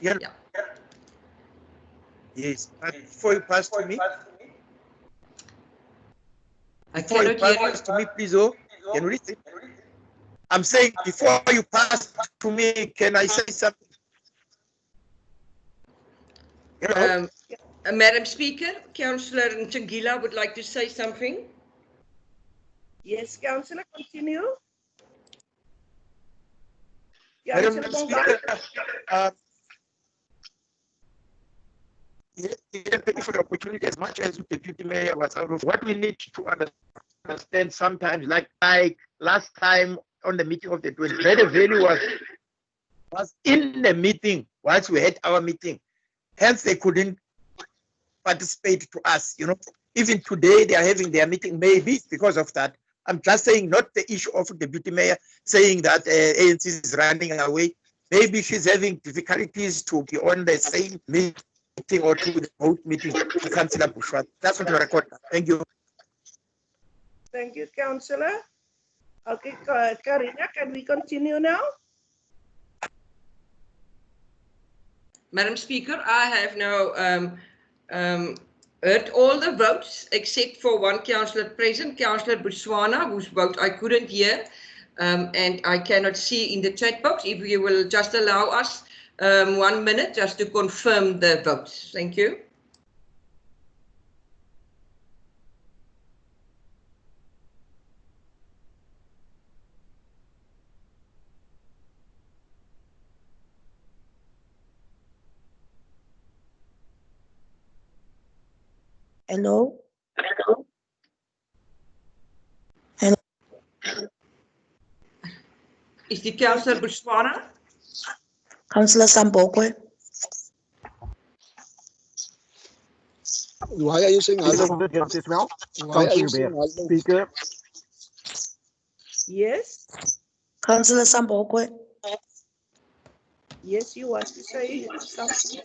Yeah. Yes, but before you pass to me, before you pass to me, please, can you listen? I'm saying before you pass to me, can I say something? Madam Speaker, Councillor Ntungila would like to say something. Yes, Councillor, continue. Madam Speaker, thank you for the opportunity. As much as the deputy mayor was out of, what we need to understand sometimes, like last time on the meeting of the 20th, Red Valley was in the meeting once we had our meeting. Hence, they couldn't participate to us. You know, even today they are having their meeting. Maybe because of that. I'm just saying, not the issue of Deputy Mayor saying that ANC is running away. Maybe she's having difficulties to be on the same meeting or to the vote meeting with Councillor Bushwa. That's what I record. Thank you. Thank you, Councillor. Okay, Karina, can we continue now? Madam Speaker, I have now heard all the votes except for one councillor present, Councillor Botswana, whose vote I couldn't hear and I cannot see in the chat box. If you will just allow us 1 minute just to confirm the votes. Thank you. Hello? Hello? Is the Councillor Botswana? Councillor Sambokwe? Why are you saying hello? As well. Why are you saying hello? Speaker. Yes? Councillor Sambokwe? Yes, you want to say something?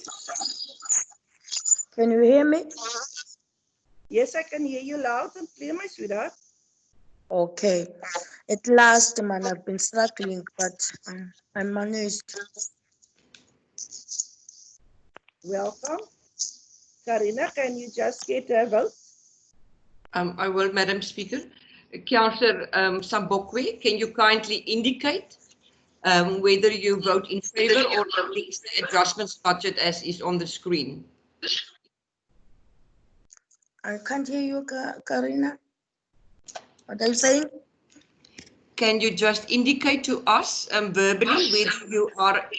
Can you hear me? Yes, I can hear you loud and clear, my sweetheart. Okay. At last, man, I've been struggling, but I managed. Welcome. Karina, can you just get a vote? I will, Madam Speaker. Councillor Sambokwe, can you kindly indicate whether you vote in favour or against the adjustments budget as is on the screen? I can't hear you, Karina. What are you saying? Can you just indicate to us verbally whether you are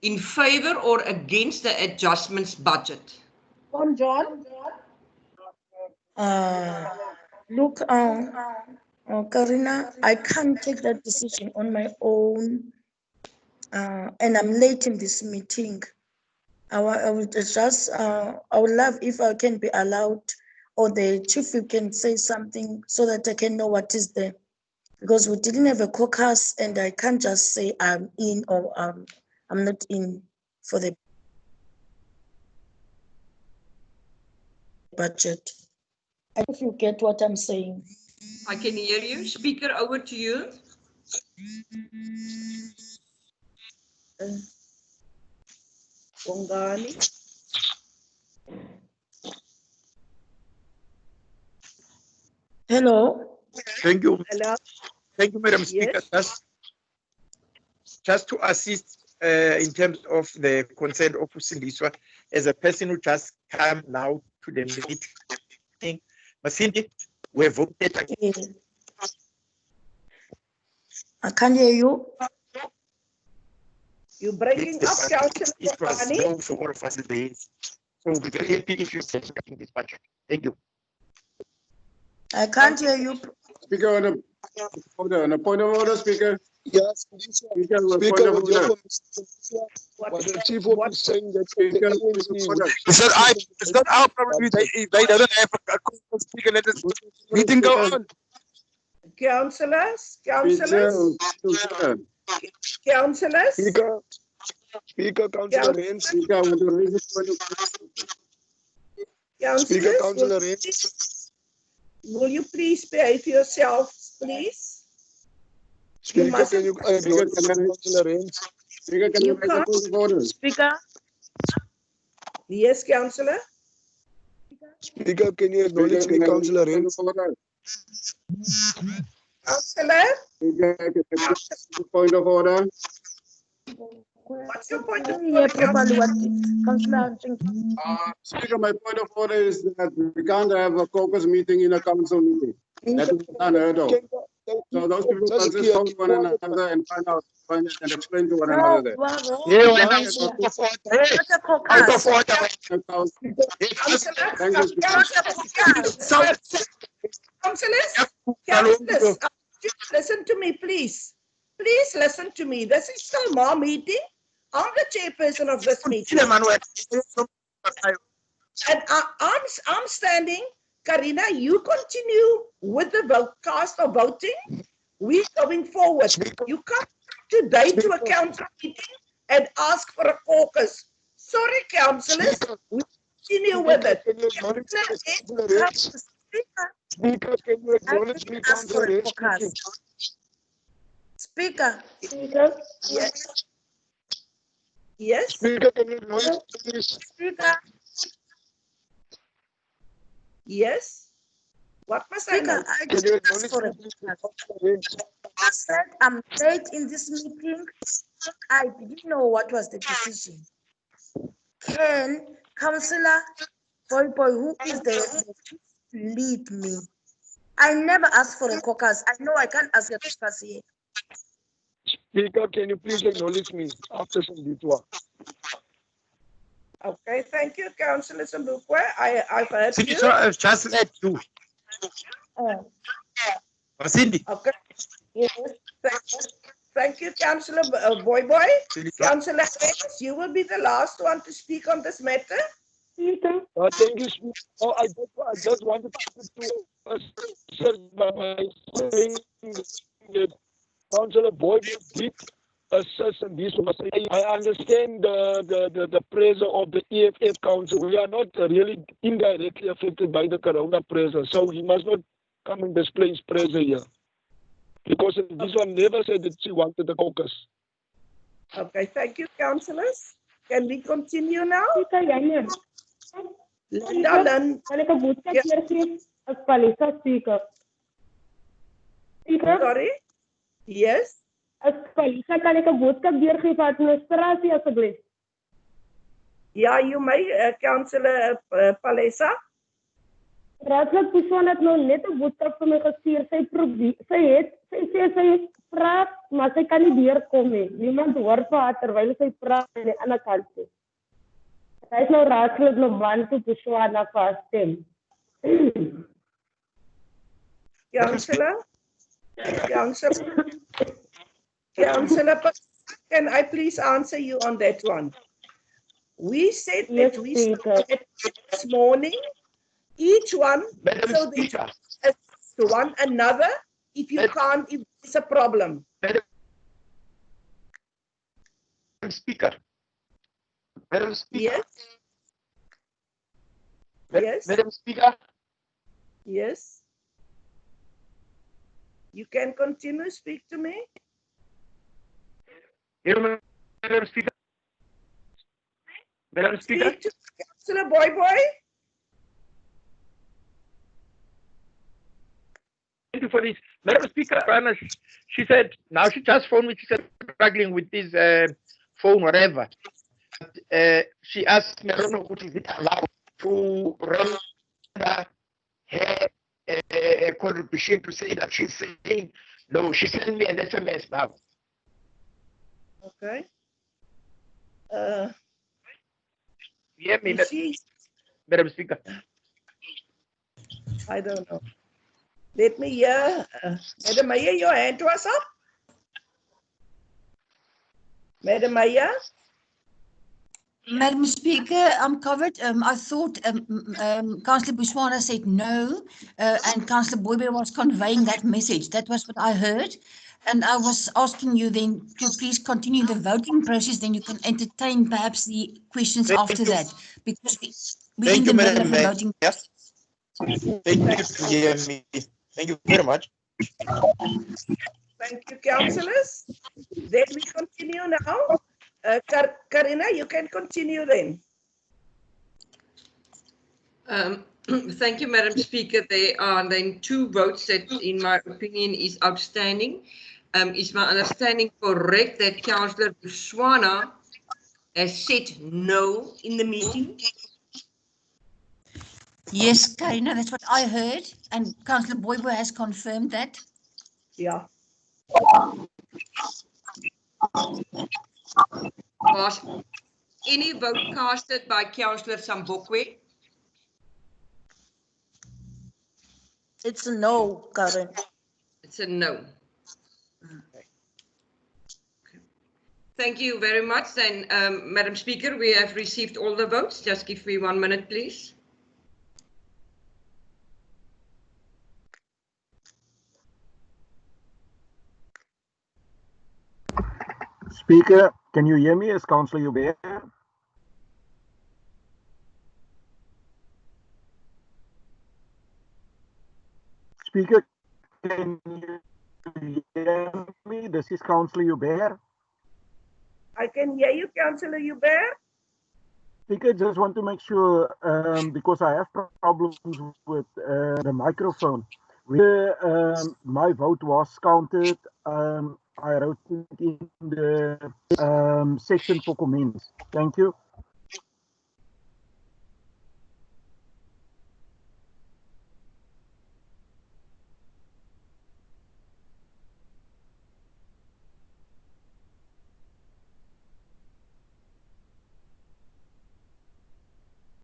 in favour or against the adjustments budget? John? Look, Karina, I can't take that decision on my own, and I'm late in this meeting. I would just, I would love if I can be allowed, or the chief can say something so that I can know what is there. Because we didn't have a caucus, and I can't just say I'm in or I'm not in for the budget. I don't know if you get what I'm saying. I can hear you. Speaker, over to you. Bongani. Hello. Thank you. Hello. Thank you, Madam Speaker. Yes. Just to assist in terms of the consent of Usindiswa, as a person who just come now to the meeting, Masindi, we voted again. I can't hear you. You're breaking up, Councillor It was Bongani. no for all of us days. So we're very happy if you say in this budget. Thank you. I can't hear you. Speaker, on a point of order, Speaker. Yes, Speaker, Speaker, point of order. what the chief was saying that the ANC It's not our problem. They don't have a speaker. Let us meeting go on. Councillors. Speaker, Councillor Rains. Speaker, Councillor Rains. Will you please behave yourselves, please? Speaker, can you acknowledge Councillor Rains? Speaker, can you raise a point of order? Speaker. Yes, Councillor. Speaker, can you acknowledge me, Councillor Rains? Councillor. Point of order. What's your point of Yeah, order, probably what Councillor? Speaker, my point of order is that we can't have a caucus meeting in a council meeting. That is unheard of. So those people must just phone one another and find out and explain to one another that. Councillors, listen to me, please. Please listen to me. This is still my meeting. I'm the chairperson of this meeting. And I'm standing Karina, you continue with the cast of voting. We're going forward. You come today to a council meeting and ask for a caucus. Sorry, councillors, we continue with it. Speaker, can you acknowledge me, Councillor? Speaker. Yes. Yes. Speaker, can you acknowledge me, please? Speaker. Yes. What must Speaker, I I just asked for a I said I'm late in this meeting. I didn't know what was the decision. Can Councillor Boy, who is the lead me? I never asked for a caucus. I know I can't ask a caucus here. Speaker, can you please acknowledge me after some detour? Okay, thank you, Councillor Sambukwe. I've heard you. Speaker, I've just let you. Cindy. Okay. Yes. Thank you, Councillor Boy. Councillor Hayes, you will be the last one to speak on this matter. Thank you, Speaker. Oh, I just wanted to assert by saying that Councillor Boyd did assist in this. I understand the pressure of the EFF Council. We are not really indirectly affected by the corona pressure, so he must not come and display his pressure here. Because this one never said that she wanted the caucus. Okay, thank you, councillors. Can we continue now? Linda, Speaker. Sorry? Yes? Kan ek 'n boodskap deurgee vir administrasie asseblief? Ja, you may, Councillor Palesa. Raadslid Persoon het nou net 'n boodskap vir my gestuur. Sy sê sy praat, maar sy kan nie deurkom nie. Niemand hoor vir haar terwyl sy praat aan die ander kant. Sy is nou raadslid nog want te Persoon na vasstem. Councillor, can I please answer you on that one? We said yes, that we started this morning, each one, so they to one another if you can't, if it's a problem. Madam Speaker. Yes. Yes. Madam Speaker. Yes. You can continue, speak to me. Madam Speaker. Madam Speaker. Speak to Councillor Boy. Thank you for this. Madam Speaker, she said, now she just phoned me, she said, struggling with this phone, whatever. She asked me, I don't know what is it allowed to render her contribution to say that she's saying, no, she sent me an SMS now. Okay. Yeah, Madam Speaker. I don't know. Let me hear. Madam Maya, your hand was up. Madam Maya? Madam Speaker, I'm covered. I thought Councillor Bushwana said no, and Councillor Boybe was conveying that message. That was what I heard. And I was asking you then to please continue the voting process, then you can entertain perhaps the questions after that. Because we're in the middle of the voting process. Thank you very much. Thank you, councillors. Then we continue now. Karina, you can continue then. Thank you, Madam Speaker. There are then 2 votes that, in my opinion, is outstanding. Is my understanding correct that Councillor Bushwana has said no in the meeting? Yes, Karina, that's what I heard. And Councillor Boybo has confirmed that. Yeah. Was any vote casted by Councillor Sambokwe? It's a no, Karen. It's a no. Thank you very much. Then, Madam Speaker, we have received all the votes. Just give me 1 minute, please. Speaker, can you hear me? Is Councillor Hubert? Speaker, can you hear me? This is Councillor Hubert. I can hear you, Councillor Hubert. Speaker, just want to make sure, because I have problems with the microphone. Where my vote was counted, I wrote it in the section for comments. Thank you.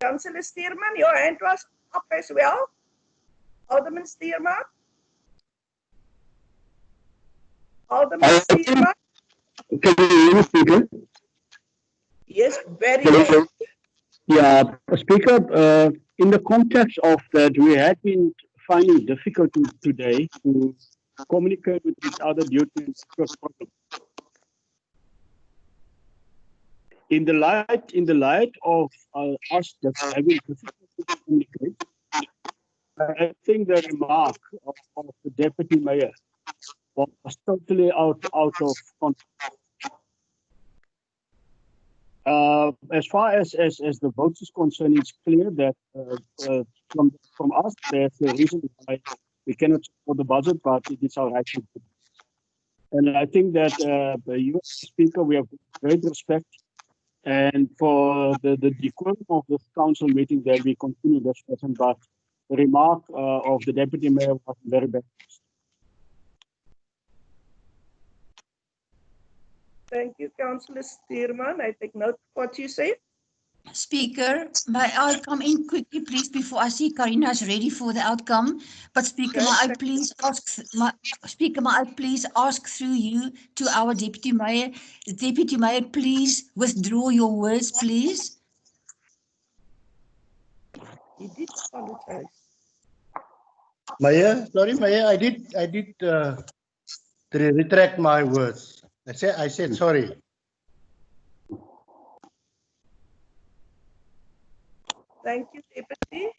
Councillor Steerman, your hand was up as well. Alderman Steerman. Alderman Steerman. Can you hear me, Speaker? Yes, very well. Yeah, Speaker, in the context of that, we have been finding it difficult today to communicate with each other due to network problems. In the light of us just having difficulty to communicate, I think the remark of the Deputy Mayor was totally out of context. As far as the votes is concerned, it's clear that from us, there's a reason why we cannot support the budget, but it is our right to do. And I think that you, Speaker, we have great respect. And for the decorum of the council meeting, there we continue discussion, but the remark of the Deputy Mayor was very bad. Thank you, Councillor Steerman. I take note of what you said. Speaker, may I come in quickly, please, before I see Karina is ready for the outcome? But Speaker, may I please ask through you to our Deputy Mayor, Deputy Mayor, please withdraw your words, please. He did apologize. Mayor, sorry, Mayor, I did retract my words. I said sorry. Thank you, Deputy.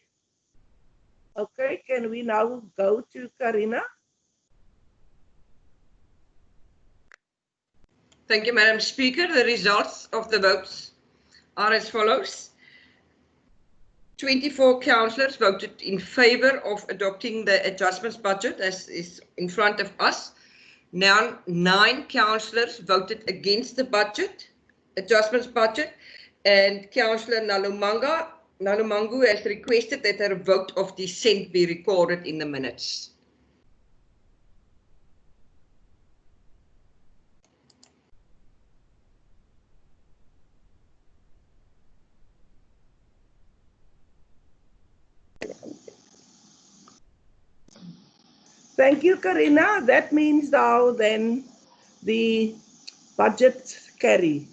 Okay, can we now go to Karina? Thank you, Madam Speaker. The results of the votes are as follows. 24 councillors voted in favour of adopting the adjustments budget as is in front of us. Now 9 councillors voted against the adjustments budget, and Councillor Nalumangu has requested that her vote of dissent be recorded in the minutes. Thank you, Karina. That means now then the budget carry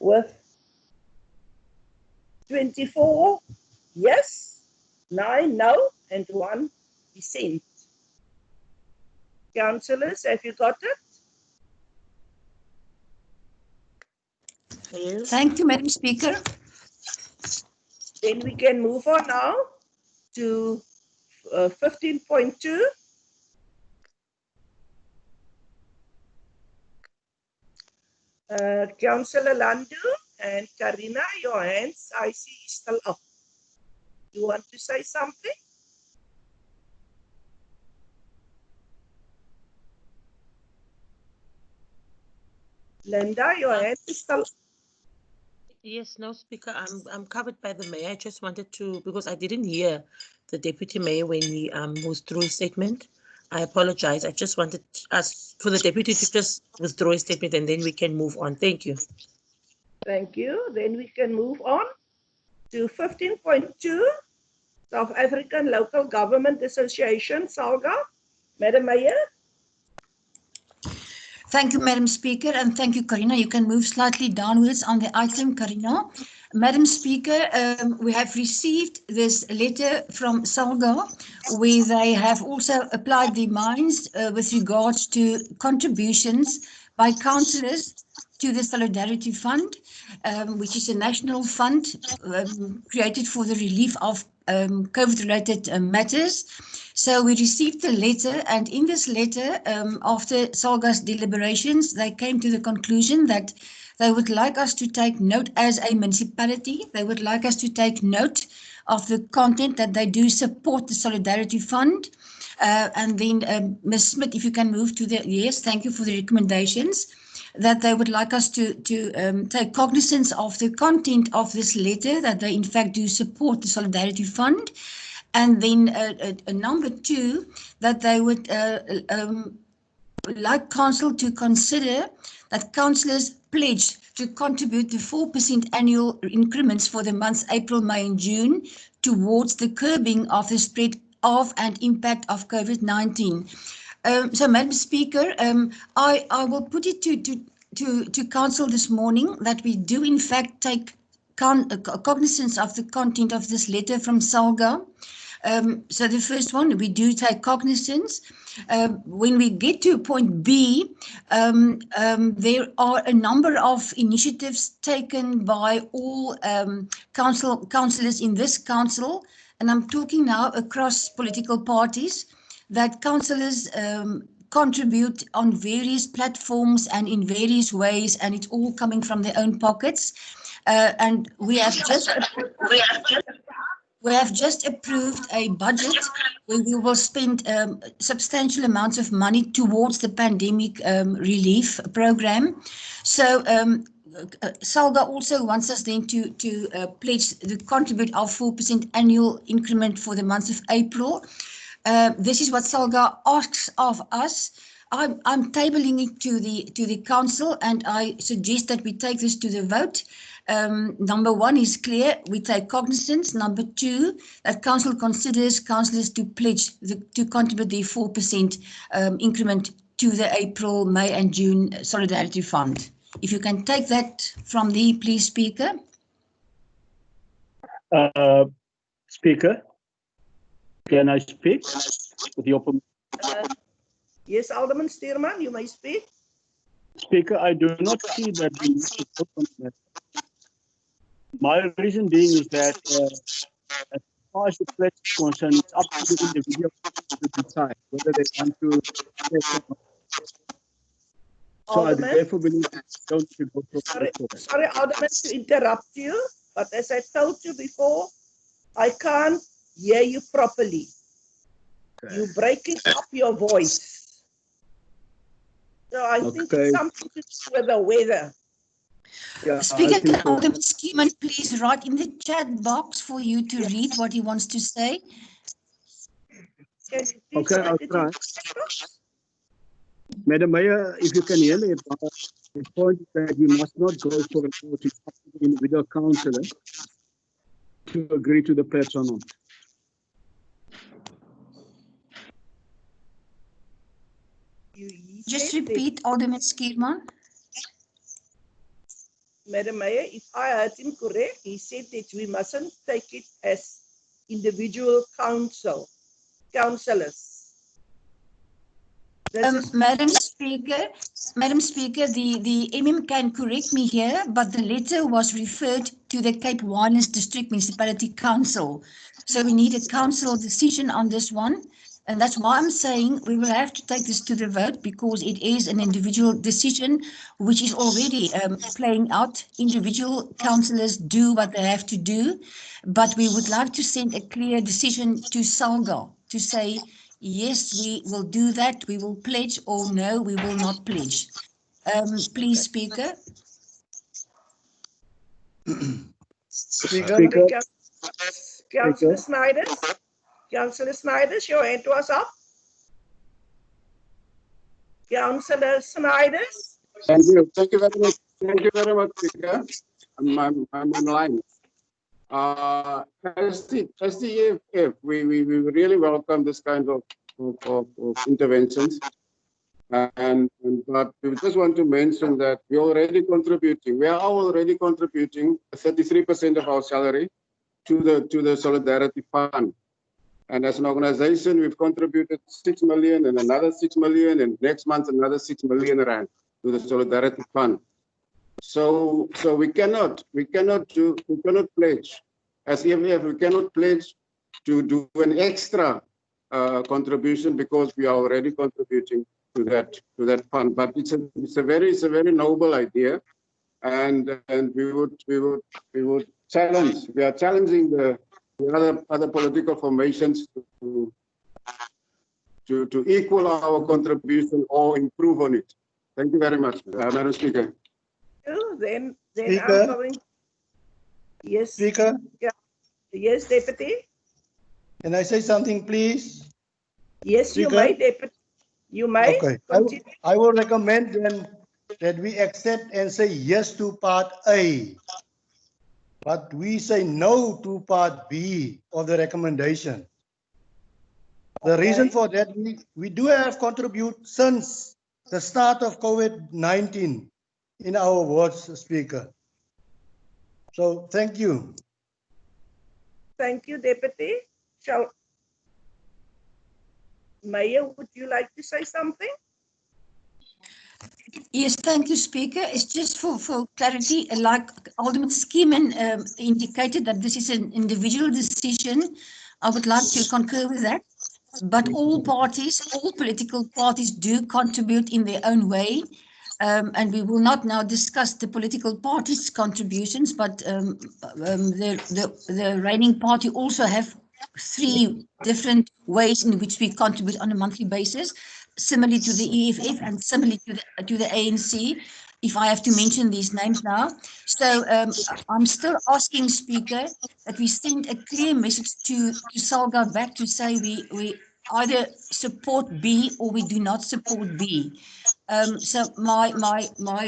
with 24 yes, 9 no, and 1 dissent. Councillors, have you got it? Yes. Thank you, Madam Speaker. Then we can move on now to 15.2. Councillor Landu and Karina, your hands I see is still up. You want to say something? Linda, your hand is still up. Yes, no, Speaker, I'm covered by the mayor. I just wanted to, because I didn't hear the deputy mayor when he withdrew his statement. I apologize. I just wanted us for the deputy to just withdraw his statement and then we can move on. Thank you. Thank you. Then we can move on to 15.2, South African Local Government Association, SALGA. Madam Mayor. Thank you, Madam Speaker, and thank you, Karina. You can move slightly downwards on the item, Karina. Madam Speaker, we have received this letter from SALGA where they have also applied their minds with regards to contributions by councillors to the Solidarity Fund, which is a national fund created for the relief of COVID-related matters. So we received a letter, and in this letter, after SALGA's deliberations, they came to the conclusion that they would like us to take note as a municipality. They would like us to take note of the content that they do support the Solidarity Fund. And then Ms. Smith, if you can move to the, yes, thank you for the recommendations, that they would like us to take cognizance of the content of this letter, that they in fact do support the Solidarity Fund. And then number 2, that they would like council to consider that councillors pledge to contribute the 4% annual increments for the months April, May and June towards the curbing of the spread of and impact of COVID-19. So, Madam Speaker, I will put it to council this morning that we do in fact take cognizance of the content of this letter from SALGA. So the first one, we do take cognizance. When we get to point B, there are a number of initiatives taken by all councillors in this council, and I'm talking now across political parties, that councillors contribute on various platforms and in various ways, and it's all coming from their own pockets. And we have just approved a budget where we will spend substantial amounts of money towards the pandemic relief program. So SALGA also wants us then to pledge to contribute our 4% annual increment for the month of April. This is what SALGA asks of us. I'm tabling it to the council, and I suggest that we take this to the vote. Number 1 is clear, we take cognizance. Number 2, that council considers councillors to pledge to contribute their 4% increment to the April, May and June Solidarity Fund. If you can take that from the, please, Speaker. Speaker, can I speak with your permission? Yes, Alderman Steerman, you may speak. Speaker, I do not see that we need to vote on that. My reason being is that as far as the pledge is concerned, it's up to the individual to decide whether they want to pledge or not. So I therefore believe we don't need to go for Sorry, Alderman, to interrupt you, but as I told you before, I can't hear you properly. You're breaking up your voice. So I think it's something to do with the weather. Yeah, Speaker, can Alderman Skeeman please write in the chat box for you to read what he wants to say? Okay, I'll try. Madam Mayor, if you can hear me, the point is that we must not go for a vote. It's up to the individual councillor to agree to the pledge or not. Just repeat, Alderman Skeeman. Madam Mayor, if I heard him correct, he said that we mustn't take it as individual councillors. Madam Speaker, the MM can correct me here, but the letter was referred to the Cape Winelands District Municipality Council. So we need a council decision on this one. And that's why I'm saying we will have to take this to the vote, because it is an individual decision which is already playing out. Individual councillors do what they have to do, but we would like to send a clear decision to SALGA to say, yes, we will do that, we will pledge, or no, we will not pledge. Please, Speaker. Speaker. Councillor Snyders. Councillor Snyders, your hand was up. Councillor Snyders. Thank you very much. Thank you very much, Speaker. I'm online. As the EFF, we really welcome this kind of interventions. But we just want to mention that we are already contributing 33% of our salary to the Solidarity Fund. And as an organization, we've contributed 6 million and another 6 million, and next month another 6 million rand. to the Solidarity Fund. So we cannot pledge, as EFF, we cannot pledge to do an extra contribution because we are already contributing to that fund. But it's a very noble idea, and we would challenge. We are challenging the other political formations to equal our contribution or improve on it. Thank you very much, Madam Speaker. Then Speaker? I'm going. Yes. Speaker? Yeah. Yes, Deputy. Can I say something, please? Yes, Speaker? you may, Deputy. You may. Okay. Continue. I will recommend then that we accept and say yes to part A, but we say no to part B of the recommendation. The reason for that, we do have contributed since the start of COVID-19 in our wards, Speaker. So thank you. Thank you, Deputy. Mayor, would you like to say something? Yes, thank you, Speaker. It's just for clarity, like Alderman Skeeman indicated that this is an individual decision. I would like to concur with that. But all parties, all political parties do contribute in their own way. And we will not now discuss the political parties' contributions, but the reigning party also have 3 different ways in which we contribute on a monthly basis, similarly to the EFF and similarly to the ANC, if I have to mention these names now. So I'm still asking, Speaker, that we send a clear message to SALGA back to say we either support B or we do not support B. So my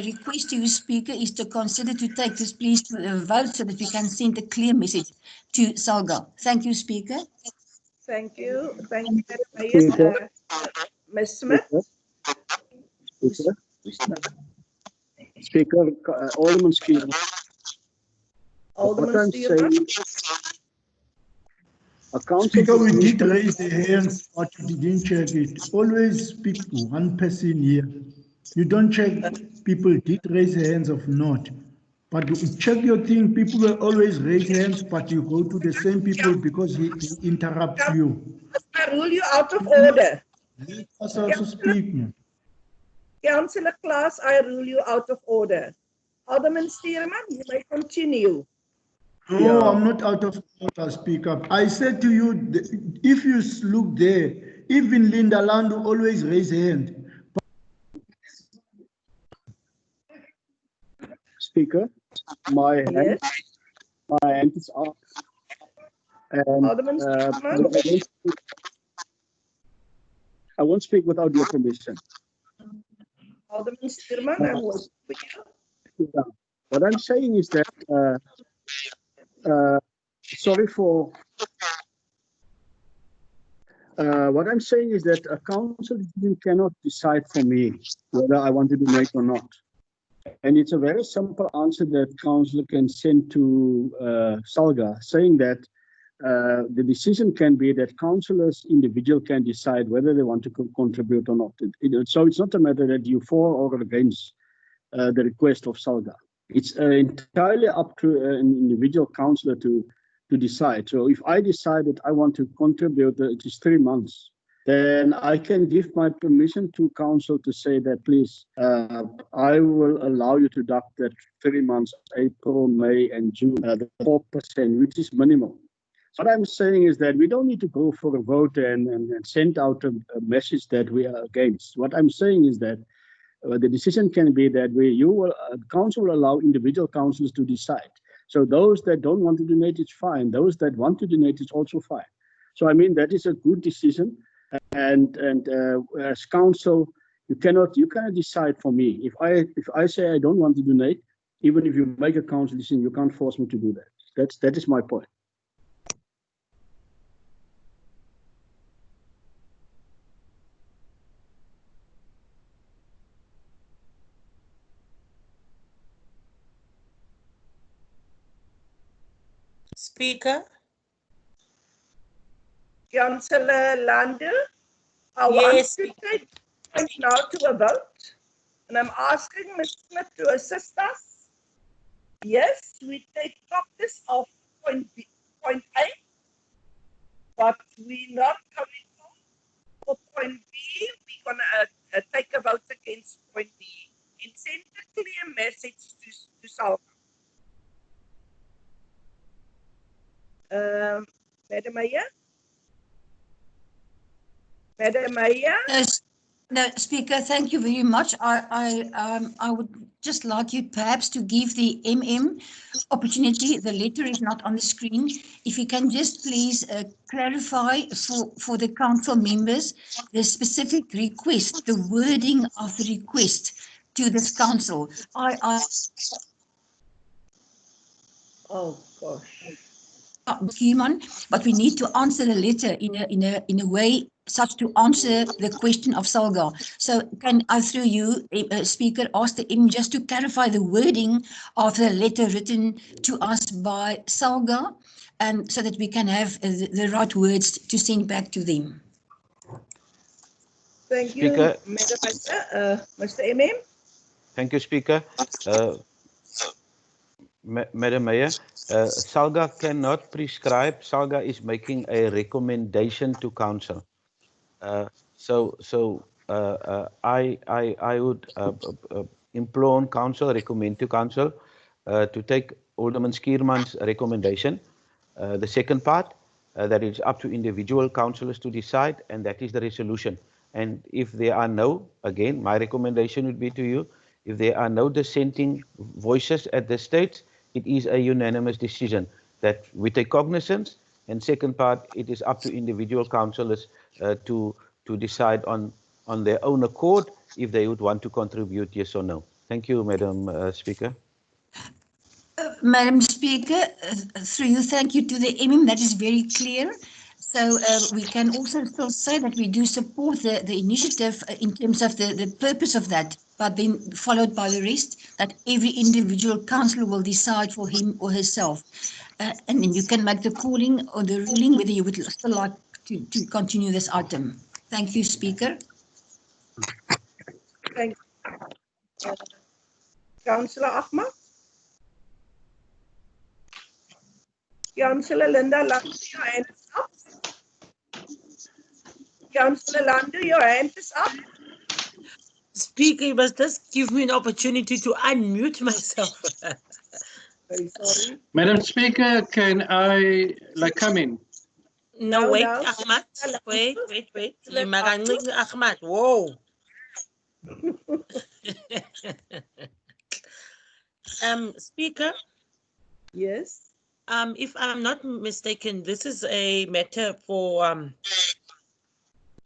request to you, Speaker, is to consider to take this please to a vote so that we can send a clear message to SALGA. Thank you, Speaker. Thank you. Thank you, Mayor. Ms. Smith? Speaker, Alderman Speaker. Alderman Speaker. Speaker, we did raise the hands, but you didn't check it. Always speak to one person here. You don't check people did raise hands or not. But you check your thing, people will always raise hands, but you go to the same people because he interrupts you. I rule you out of order. Let us also speak. Councillor Klaas, I rule you out of order. Alderman Steerman, you may continue. No, I'm not out of order, Speaker. I said to you, if you look there, even Linda Landu always raise her hand. Speaker, my hand is up. And Alderman I won't speak without your permission. Alderman Steerman, I'm waiting for you. Yeah. What I'm saying is that, what I'm saying is that a council cannot decide for me whether I want to donate or not. And it's a very simple answer that council can send to SALGA, saying that the decision can be that councillors individual can decide whether they want to contribute or not. So it's not a matter that you for or against the request of SALGA. It's entirely up to an individual councillor to decide. So if I decide that I want to contribute, it is 3 months, then I can give my permission to council to say that, please, I will allow you to deduct that 3 months, April, May, and June, the 4%, which is minimal. What I'm saying is that we don't need to go for a vote and send out a message that we are against. What I'm saying is that the decision can be that council will allow individual councillors to decide. So those that don't want to donate, it's fine. Those that want to donate, it's also fine. So I mean, that is a good decision. And as council, you cannot decide for me. If I say I don't want to donate, even if you make a council decision, you can't force me to do that. That is my point. Speaker. Councillor Landu, I Yes. want to take now to a vote. And I'm asking Ms. Smith to assist us. Yes, we take practice of point A, but we're not coming for point B. We're going to take a vote against point B and send a clear message to Salva. Madam Mayor? Madam Mayor? No, Speaker, thank you very much. I would just like you perhaps to give the MM opportunity. The letter is not on the screen. If you can just please clarify for the council members the specific request, the wording of the request to this council. Oh gosh. Human, but we need to answer the letter in a way such to answer the question of Salga. So can I, through you, Speaker, ask the M just to clarify the wording of the letter written to us by Salga, and so that we can have the right words to send back to them. Thank you, Speaker. Madam Mayor. Mr. MM? Thank you, Speaker. Madam Mayor, Salga cannot prescribe. Salga is making a recommendation to council. I would implore council, recommend to council to take Alderman Skierman's recommendation. The second part, that is up to individual councillors to decide, and that is the resolution. And if there are no, again, my recommendation would be to you, if there are no dissenting voices at this stage, it is a unanimous decision that we take cognizance. And second part, it is up to individual councillors to decide on their own accord if they would want to contribute, yes or no. Thank you, Madam Speaker. Madam Speaker, through you, thank you to the MM. That is very clear. So we can also still say that we do support the initiative in terms of the purpose of that, but then followed by the rest, that every individual councillor will decide for him or herself. And then you can make the calling or the ruling whether you would still like to continue this item. Thank you, Speaker. Thank you. Councillor Ahmad? Councillor Linda Landu, your hand is up. Councillor Landu, your hand is up. Speaker, you must just give me an opportunity to unmute myself. Very sorry. Madam Speaker, can I come in? No, wait, Ahmad. Wait. You mag Ahmad. Whoa. Speaker? Yes. If I'm not mistaken, this is a matter for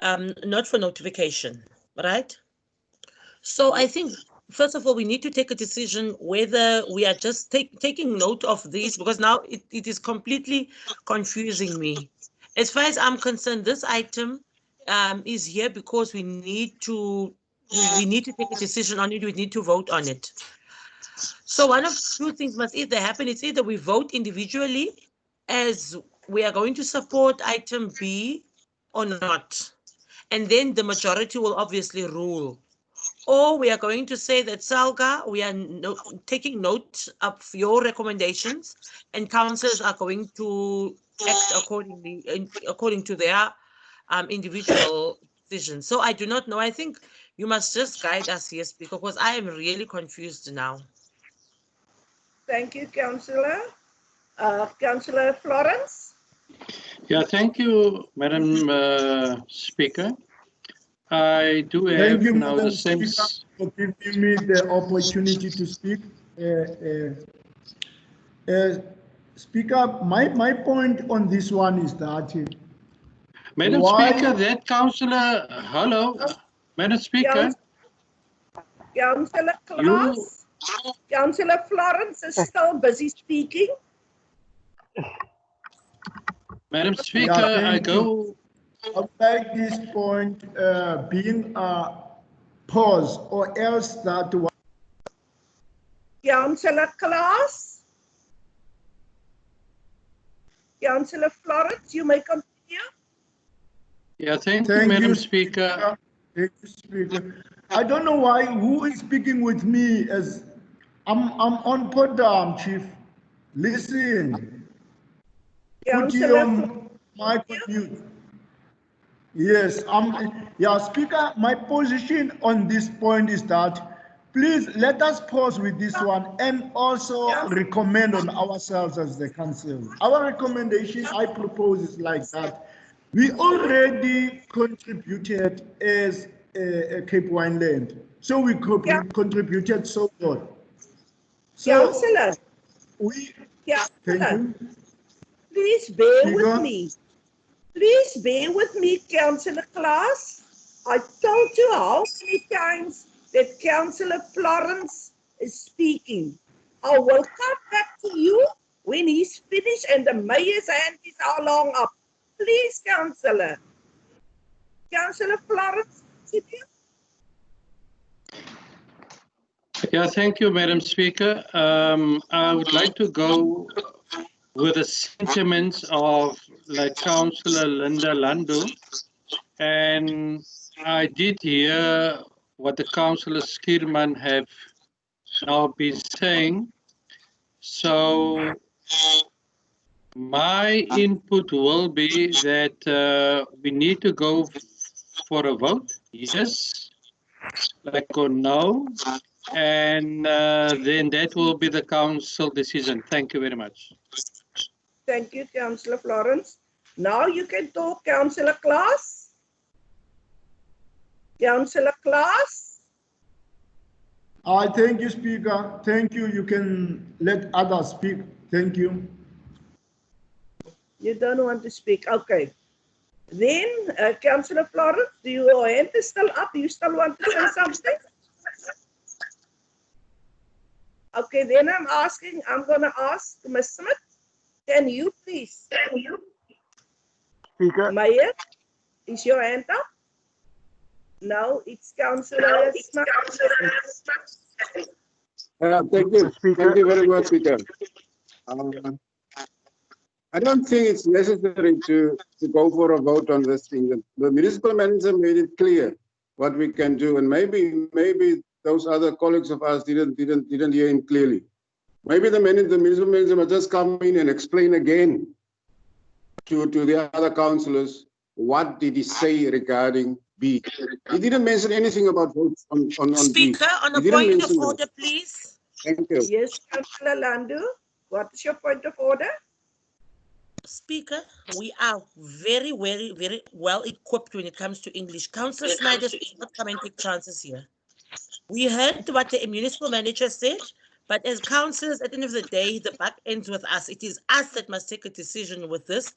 not for notification, right? So I think, first of all, we need to take a decision whether we are just taking note of these, because now it is completely confusing me. As far as I'm concerned, this item is here because we need to take a decision on it. We need to vote on it. So one of two things must either happen. It's either we vote individually as we are going to support item B or not. And then the majority will obviously rule. Or we are going to say that, Salga, we are taking note of your recommendations, and councillors are going to act accordingly, according to their individual decisions. So I do not know. I think you must just guide us here, Speaker, because I am really confused now. Thank you, Councillor. Councillor Florence? Yeah, thank you, Madam Speaker. I do have Thank you, now the Madam sense. Speaker, for giving me the opportunity to speak. Speaker, my point on this one is that Madam Speaker, that councillor, hello, Madam Speaker. Councillor Klaas? Councillor Florence is still busy speaking. Madam Speaker, I go. I would like this point being a pause, or else that. Councillor Klaas? Councillor Florence, you may continue. Yeah, thank you, Madam Speaker. Thank you, Speaker. I don't know why, who is speaking with me as I'm on Podam, Chief. Listen, put Councillor, your mic on mute. Yes, yeah, Speaker, my position on this point is that please let us pause with this one and also recommend on ourselves as the council. Our recommendation I propose is like that. We already contributed as a Cape Wineland, so we contributed so good. So Councillor, we thank Councillor, you. please bear with Speaker. me. Please bear with me, Councillor Klaas. I told you how many times that Councillor Florence is speaking. I will come back to you when he's finished and the mayor's hand is how long up. Please, Councillor. Councillor Florence, continue. Yeah, thank you, Madam Speaker. I would like to go with the sentiments of like Councillor Linda Landu, and I did hear what the Councillor Skierman have now been saying. So my input will be that we need to go for a vote, yes, like or no, and then that will be the council decision. Thank you very much. Thank you, Councillor Florence. Now you can talk, Councillor Klaas. Councillor Klaas. I thank you, Speaker. Thank you. You can let others speak. Thank you. You don't want to speak. Okay. Then, Councillor Florence, your hand is still up. You still want to say something? Okay, then I'm going to ask Ms. Smith. Can you please? Speaker. Mayor, is your hand up? No, it's Councillor Smith. Thank you. Thank you very much, Speaker. I don't think it's necessary to go for a vote on this thing. The municipal manager made it clear what we can do, and maybe those other colleagues of ours didn't hear him clearly. Maybe the municipal manager must just come in and explain again to the other councillors what did he say regarding B. He didn't mention anything about votes on Speaker, B. on a point of order, please. Thank you. Yes, Councillor Landu. What is your point of order? Speaker, we are very, very, very well equipped when it comes to English. Councillor Snyder is not coming to take chances here. We heard what the municipal manager said, but as councillors, at the end of the day, the buck ends with us. It is us that must take a decision with this.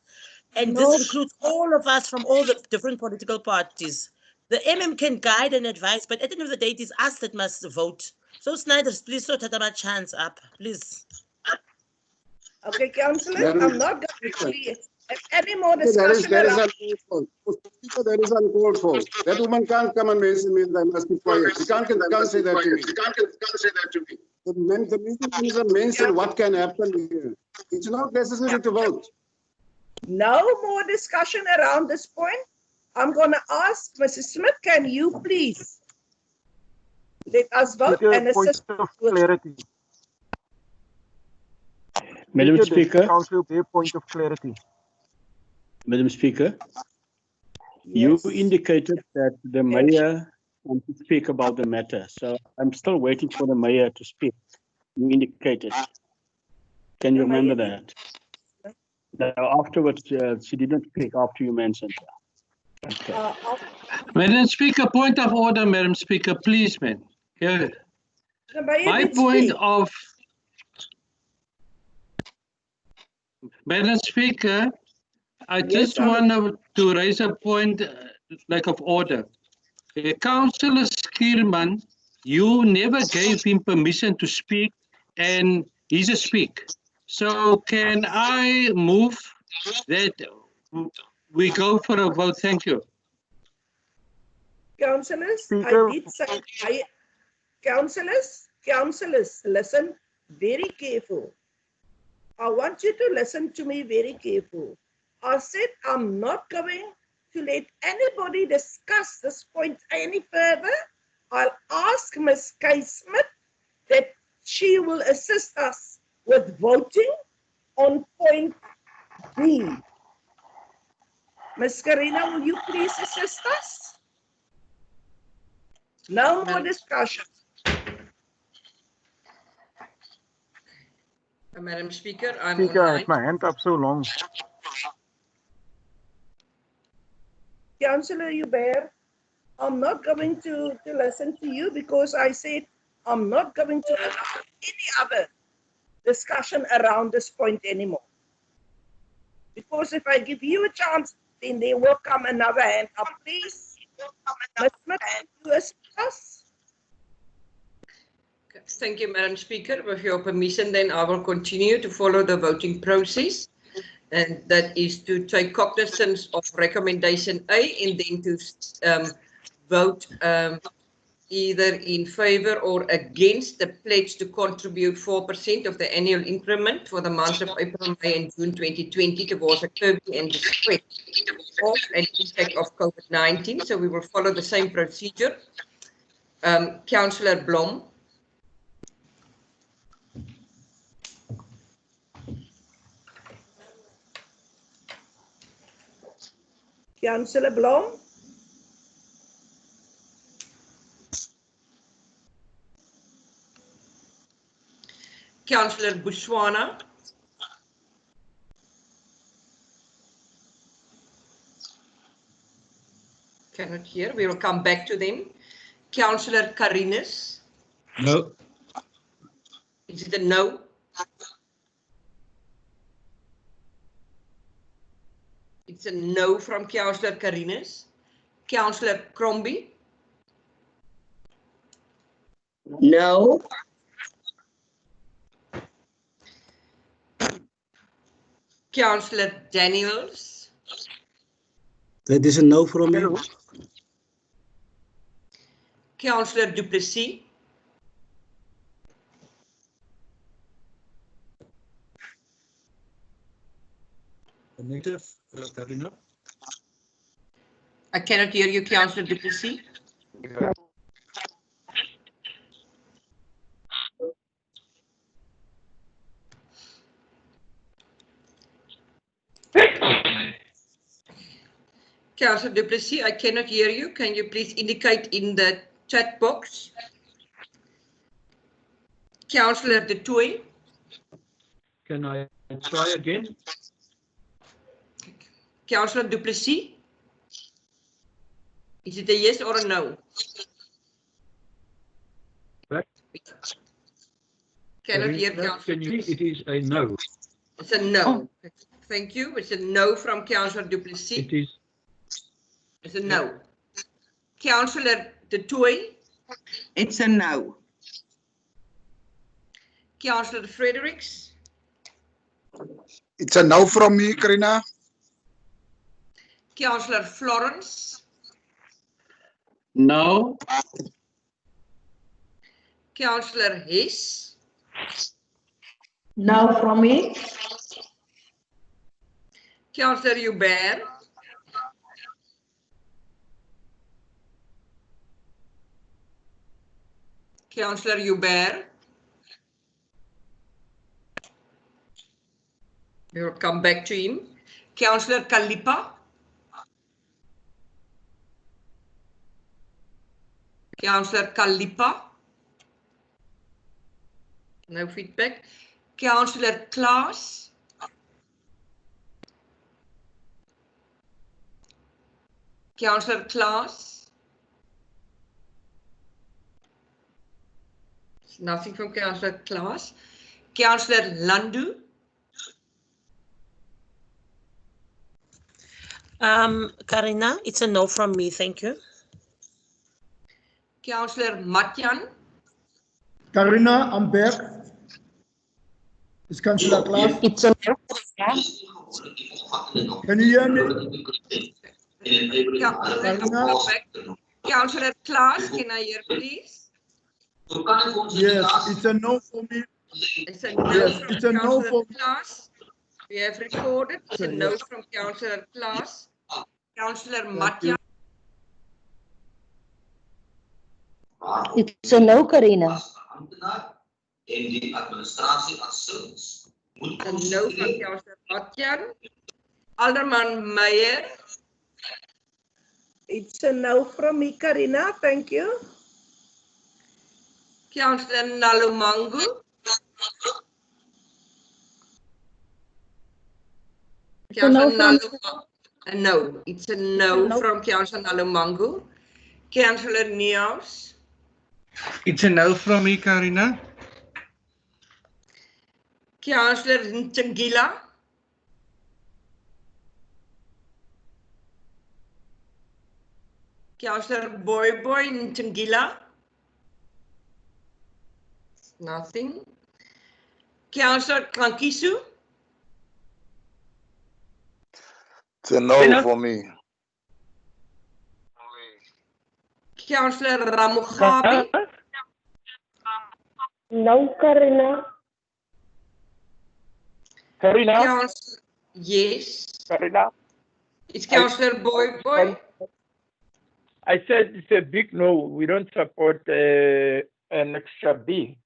And this includes all of us from all the different political parties. The MM can guide and advise, but at the end of the day, it is us that must vote. So Snyder, please sort of my chance up, please. Okay, Councillor, I'm not going to be any more discussion That is around. That is uncalled for. That woman can't come and mention me. I must be quiet. She can't say that to me. The minister mentioned what can happen here. It's not necessary to vote. No more discussion around this point. I'm going to ask Mrs. Smith, can you please let us vote Speaker, and assist point of with clarity. Madam The Speaker. Council, their point of clarity. Madam Speaker. Yes. You indicated that the mayor wants to speak about the matter. So I'm still waiting for the mayor to speak. You indicated. Can you remember that? Now, afterwards, she didn't speak after you mentioned her. Okay. Madam Speaker, point of order, Madam Speaker, please, man. Yeah. My point of... Madam Speaker, I just want to raise a point like of order. Councillor Skierman, you never gave him permission to speak, and he's a speak. So can I move that we go for a vote? Thank you. Councillors, Speaker. I did say, councillors, listen very careful. I want you to listen to me very careful. I said I'm not going to let anybody discuss this point any further I'll ask Ms. Kay Smith that she will assist us with voting on point B. Ms. Karina, will you please assist us? No more discussion. Madam Speaker, I'm Speaker, I online. had my hand up so long. Councillor Hubert, I'm not going to listen to you because I said I'm not going to allow any other discussion around this point anymore. Because if I give you a chance, then there will come another hand up. Please, Ms. Smith, you assist us? Thank you, Madam Speaker. With your permission, then I will continue to follow the voting process. And that is to take cognizance of recommendation A and then to vote either in favour or against the pledge to contribute 4% of the annual increment for the months of April, May and June 2020 towards a curbing and the spread of an impact of COVID-19. So we will follow the same procedure. Councillor Blom. Councillor Blom. Councillor Bushwana. Cannot hear. We will come back to them. Councillor Karinus. No. Is it a no? It's a no from Councillor Karinus. Councillor Crombie. No. Councillor Daniels. That is a no from me. Councillor Du Plessis. Negative, Karina. I cannot hear you, Councillor Du Plessis. Councillor Du Plessis, I cannot hear you. Can you please indicate in the chat box? Councillor De Tooy. Can I try again? Councillor Du Plessis. Is it a yes or a no? What? Cannot hear Councillor. Can you? It is a no. It's a no. Thank you. It's a no from Councillor Du Plessis. It is. It's a no. Councillor De Tooy. It's a no. Councillor Fredericks. It's a no from me, Karina. Councillor Florence. No. Councillor Hess. No from me. Councillor Hubert. Councillor Hubert. We will come back to him. Councillor Kalipa. Councillor Kalipa. No feedback. Councillor Klaas. Councillor Klaas. Nothing from Councillor Klaas. Councillor Landu. Karina, it's a no from me. Thank you. Councillor Matjan. Karina, I'm back. It's Councillor Klaas. It's a no. Can you hear me? Karina? Councillor Klaas, can I hear please? Yes, it's a no for me. It's a no Yes, from it's a no Councillor for me. Klaas. We have recorded. It's a Okay, no yes. from Councillor Klaas. Councillor Thank Matjan. you. It's a no, Karina. A no from Councillor Atjan. Alderman Meyer. It's a no from me, Karina. Thank you. Councillor Nalumangu. Councillor Nalumangu. No, it's a no from Councillor Nalumangu. Councillor Neos. It's a no from me, Karina. Councillor Ntangila. Councillor Boy Ntangila. Nothing. Councillor Kankisu. It's a no for me. Councillor Ramugabi. No, Karina. Karina? Yes. Karina? It's Councillor Boy. I said it's a big no. We don't support an extra B.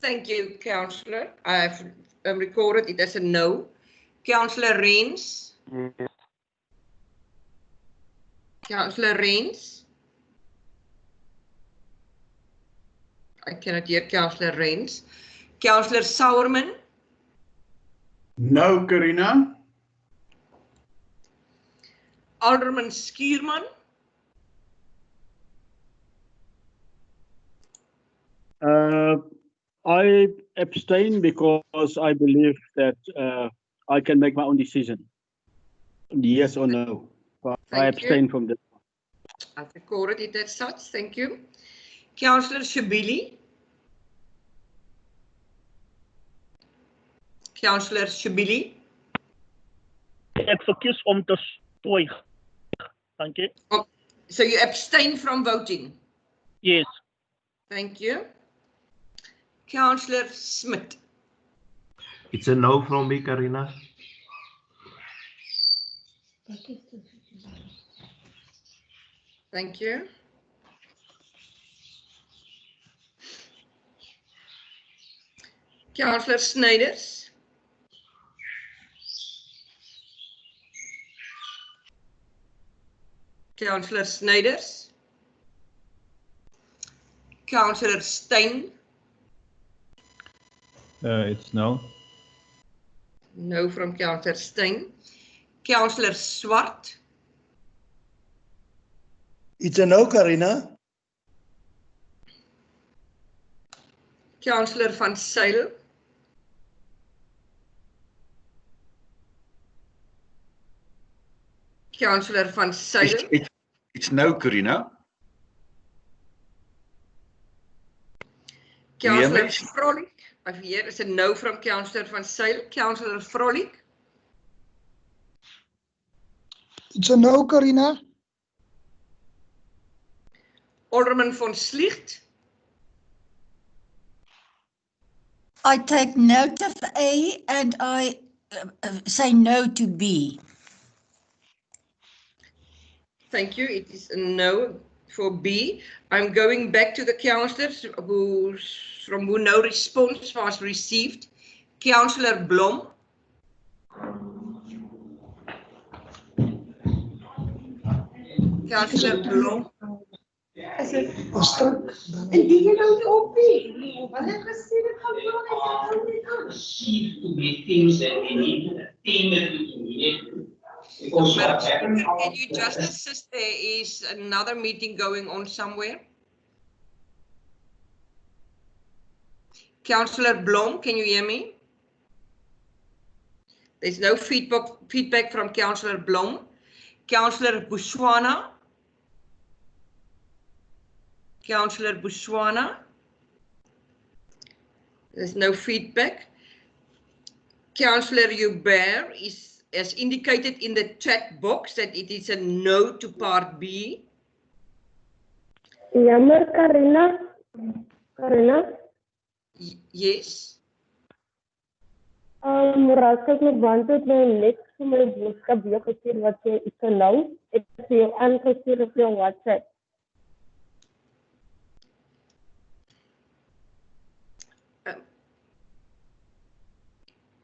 Thank you, Councillor. I have recorded it as a no. Councillor Reins. Yes. Councillor Reins. I cannot hear Councillor Reins. Councillor Sauerman. No, Karina. Alderman Skierman. I abstain because I believe that I can make my own decision. Yes or no. But I abstain from that. I've recorded it as such. Thank you. Councillor Shabili. Councillor Shabili. Ek verkies om te swyg. Thank you. Oh, so you abstain from voting? Yes. Thank you. Councillor Smith. It's a no from me, Karina. Thank you. Councillor Snyders. Councillor Snyders. Councillor Stein. It's no. No from Councillor Stein. Councillor Swart. It's a no, Karina. Councillor Van Zyl. Councillor Van Zyl. It's no, Karina. Councillor Frolik. Here is a no from Councillor Van Zyl. Councillor Frolik. It's a no, Karina. Alderman van Slicht. I take note of A and I say no to B. Thank you. It is a no for B. I'm going back to the councillors from who no response was received. Councillor Blom. Councillor Blom. En die jy nou nie op nie. Wat het gesê dit gaan doen Can you just assist? There is another meeting going on somewhere. Councillor Blom, can you hear me? There's no feedback from Councillor Blom. Councillor Bushwana. Councillor Bushwana. There's no feedback. Councillor Hubert has indicated in the chat box that it is a no to part B. Jammer, Karina. Karina? Yes. Raas ek my band het nou net vir my boodskap weer gestuur wat jy is nou. Ek het jou aangestuur op jou WhatsApp.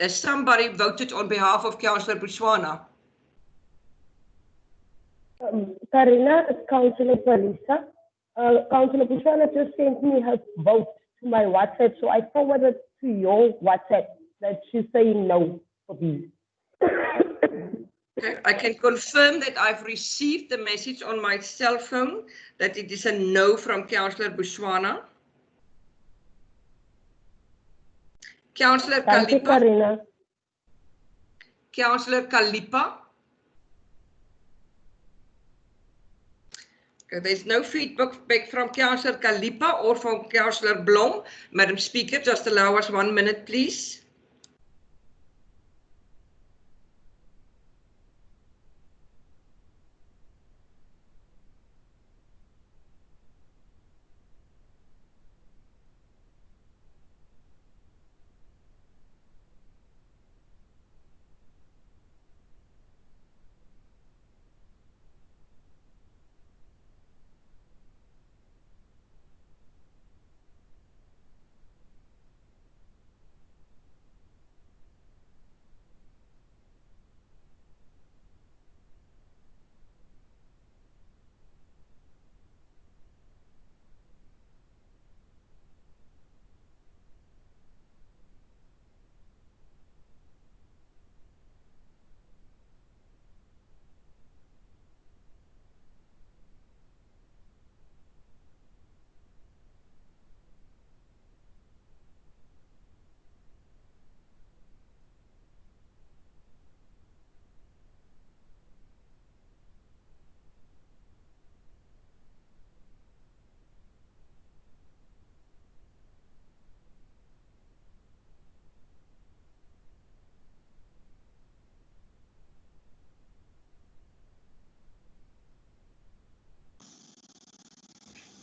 somebody voted on behalf of Councillor Botswana? Karina, it's Councillor Parisa. Councillor Botswana just sent me her vote to my WhatsApp, so I forwarded to your WhatsApp that she's saying no for me. Okay, I can confirm that I've received the message on my cell phone that it is a no from Councillor Botswana. Councillor Thank you, Kalipa. Karina. Councillor Kalipa. Okay, there's no feedback back from Councillor Kalipa or from Councillor Blom. Madam Speaker, just allow us 1 minute, please.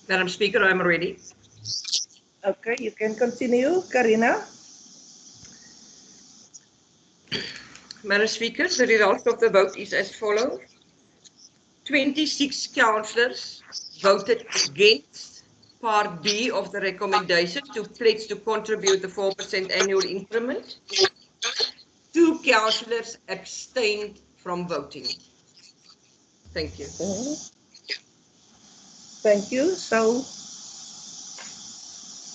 Madam Speaker, I'm ready. Okay, you can continue, Karina. Madam Speaker, the result of the vote is as follows. 26 councillors voted against Part B of the recommendation to pledge to contribute the 4% annual increment. 2 councillors abstained from voting. Thank you. Thank you. So,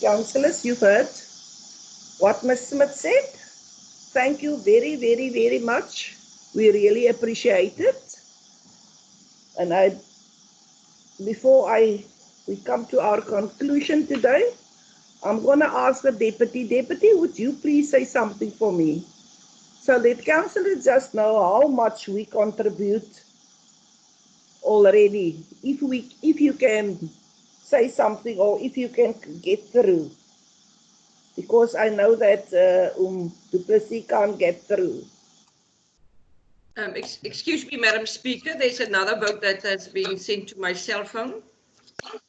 councillors, you've heard what Ms. Smith said. Thank you very, very, very much. We really appreciate it. And before we come to our conclusion today, I'm going to ask the deputy. Deputy, would you please say something for me? So that councillors just know how much we contribute already. If you can say something or if you can get through. Because I know that Du Plessis can't get through. Excuse me, Madam Speaker, there's another vote that has been sent to my cell phone.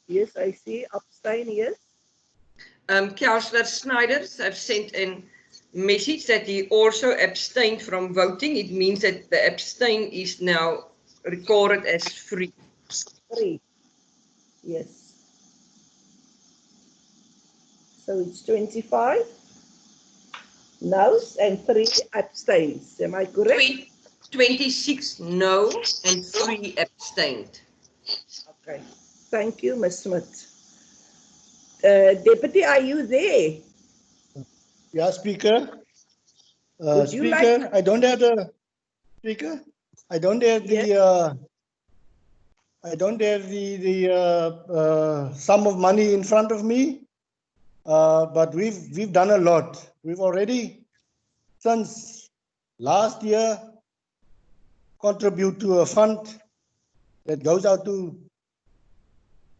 Yes, I see. Abstain, yes. Councillor Snyders have sent a message that he also abstained from voting. It means that the abstain is now recorded as free. Free. Yes. So it's 25 no's and 3 abstains. Am I correct? 26 no and 3 abstained. Okay. Thank you, Ms. Smith. Deputy, are you there? Yeah, Speaker. Would you Speaker, like... I don't have the Speaker. I don't have the sum of money in front of me, but we've done a lot. We've already, since last year, contribute to a fund that goes out to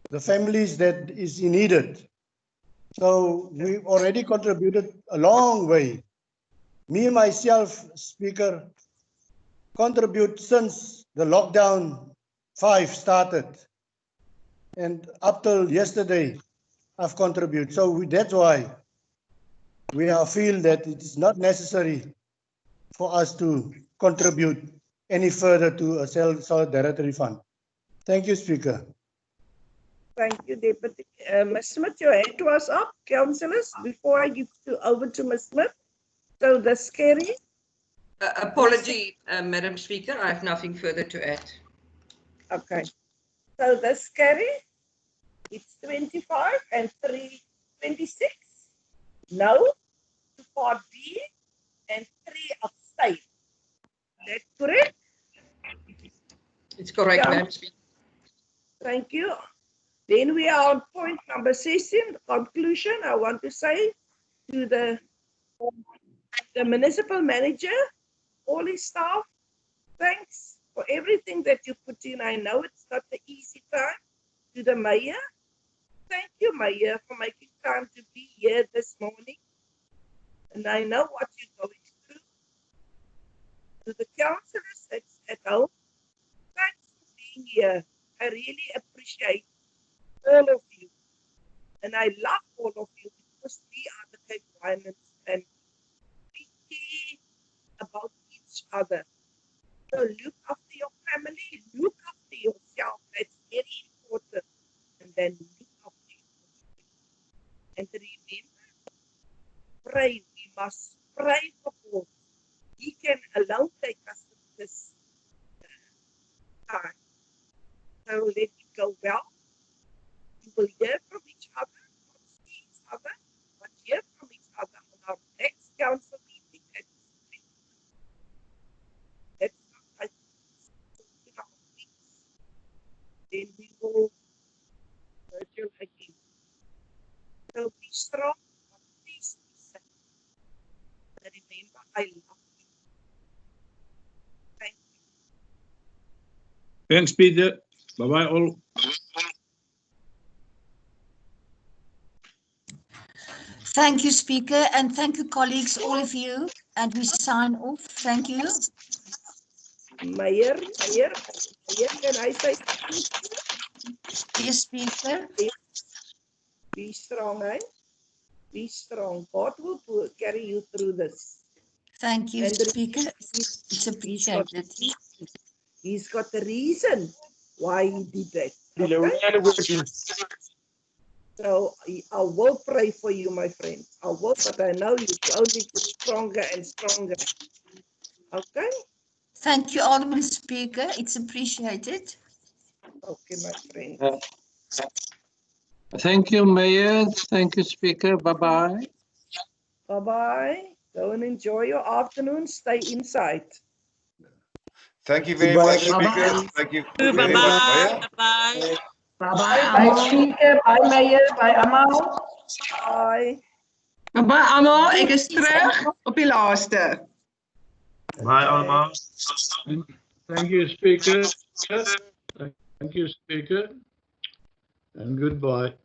the families that is needed. So we've already contributed a long way. Me and myself, Speaker, contribute since the lockdown 5 started. And up till yesterday, I've contributed. So that's why we feel that it is not necessary for us to contribute any further to a solidarity fund. Thank you, Speaker. Thank you, Deputy. Ms. Smith, your hand was up, councillors, before I give over to Ms. Smith. So the scary. Apology, Madam Speaker, I have nothing further to add. Okay. So the scary. It's 25 and 26. No to part B and 3 abstain. That's correct? It's correct, Yeah. Madam Speaker. Thank you. Then we are on point number 16, conclusion. I want to say to the municipal manager, all his staff, thanks for everything that you put in. I know it's not the easy time. To the mayor, thank you, Mayor, for making time to be here this morning. And I know what you're going through. To the councillors that's at home, thanks for being here. I really appreciate all of you. And I love all of you because we are the Cape Winelands and we care about each other. So look after your family, look after yourself. That's very important. And then look after your community. And remember, pray. We must pray for God. He can alone take us through this time. So let it go well. We will hear from each other, not see each other, but hear from each other on our next council meeting. That's not like in our weeks. Then we will virtual again. So be strong, but please be safe. And remember, I love you. Thank you. Thanks, Peter. Bye-bye all. Thank you, Speaker, and thank you, colleagues, all of you. And we sign off. Thank you. Mayor, can I say something? Yes, Speaker. Be strong, eh? Be strong. God will carry you through this. Thank you, And Speaker. It's appreciated. He's got the reason why he did that. Okay? So I will pray for you, my friend. I will, but I know you only get stronger and stronger. Okay? Thank you, Alderman Speaker. It's appreciated. Okay, my friend. Thank you, Mayor. Thank you, Speaker. Bye-bye. Bye-bye. Go and enjoy your afternoon. Stay inside. Thank you very much, Speaker. Bye-bye. Thank you very much, Maya. Bye. Bye Speaker, bye Mayor, bye almal. Bye. Bye almal, ek is terug op die laaste. Bye allemaal. Thank you, Speaker. Thank you, Speaker. And goodbye.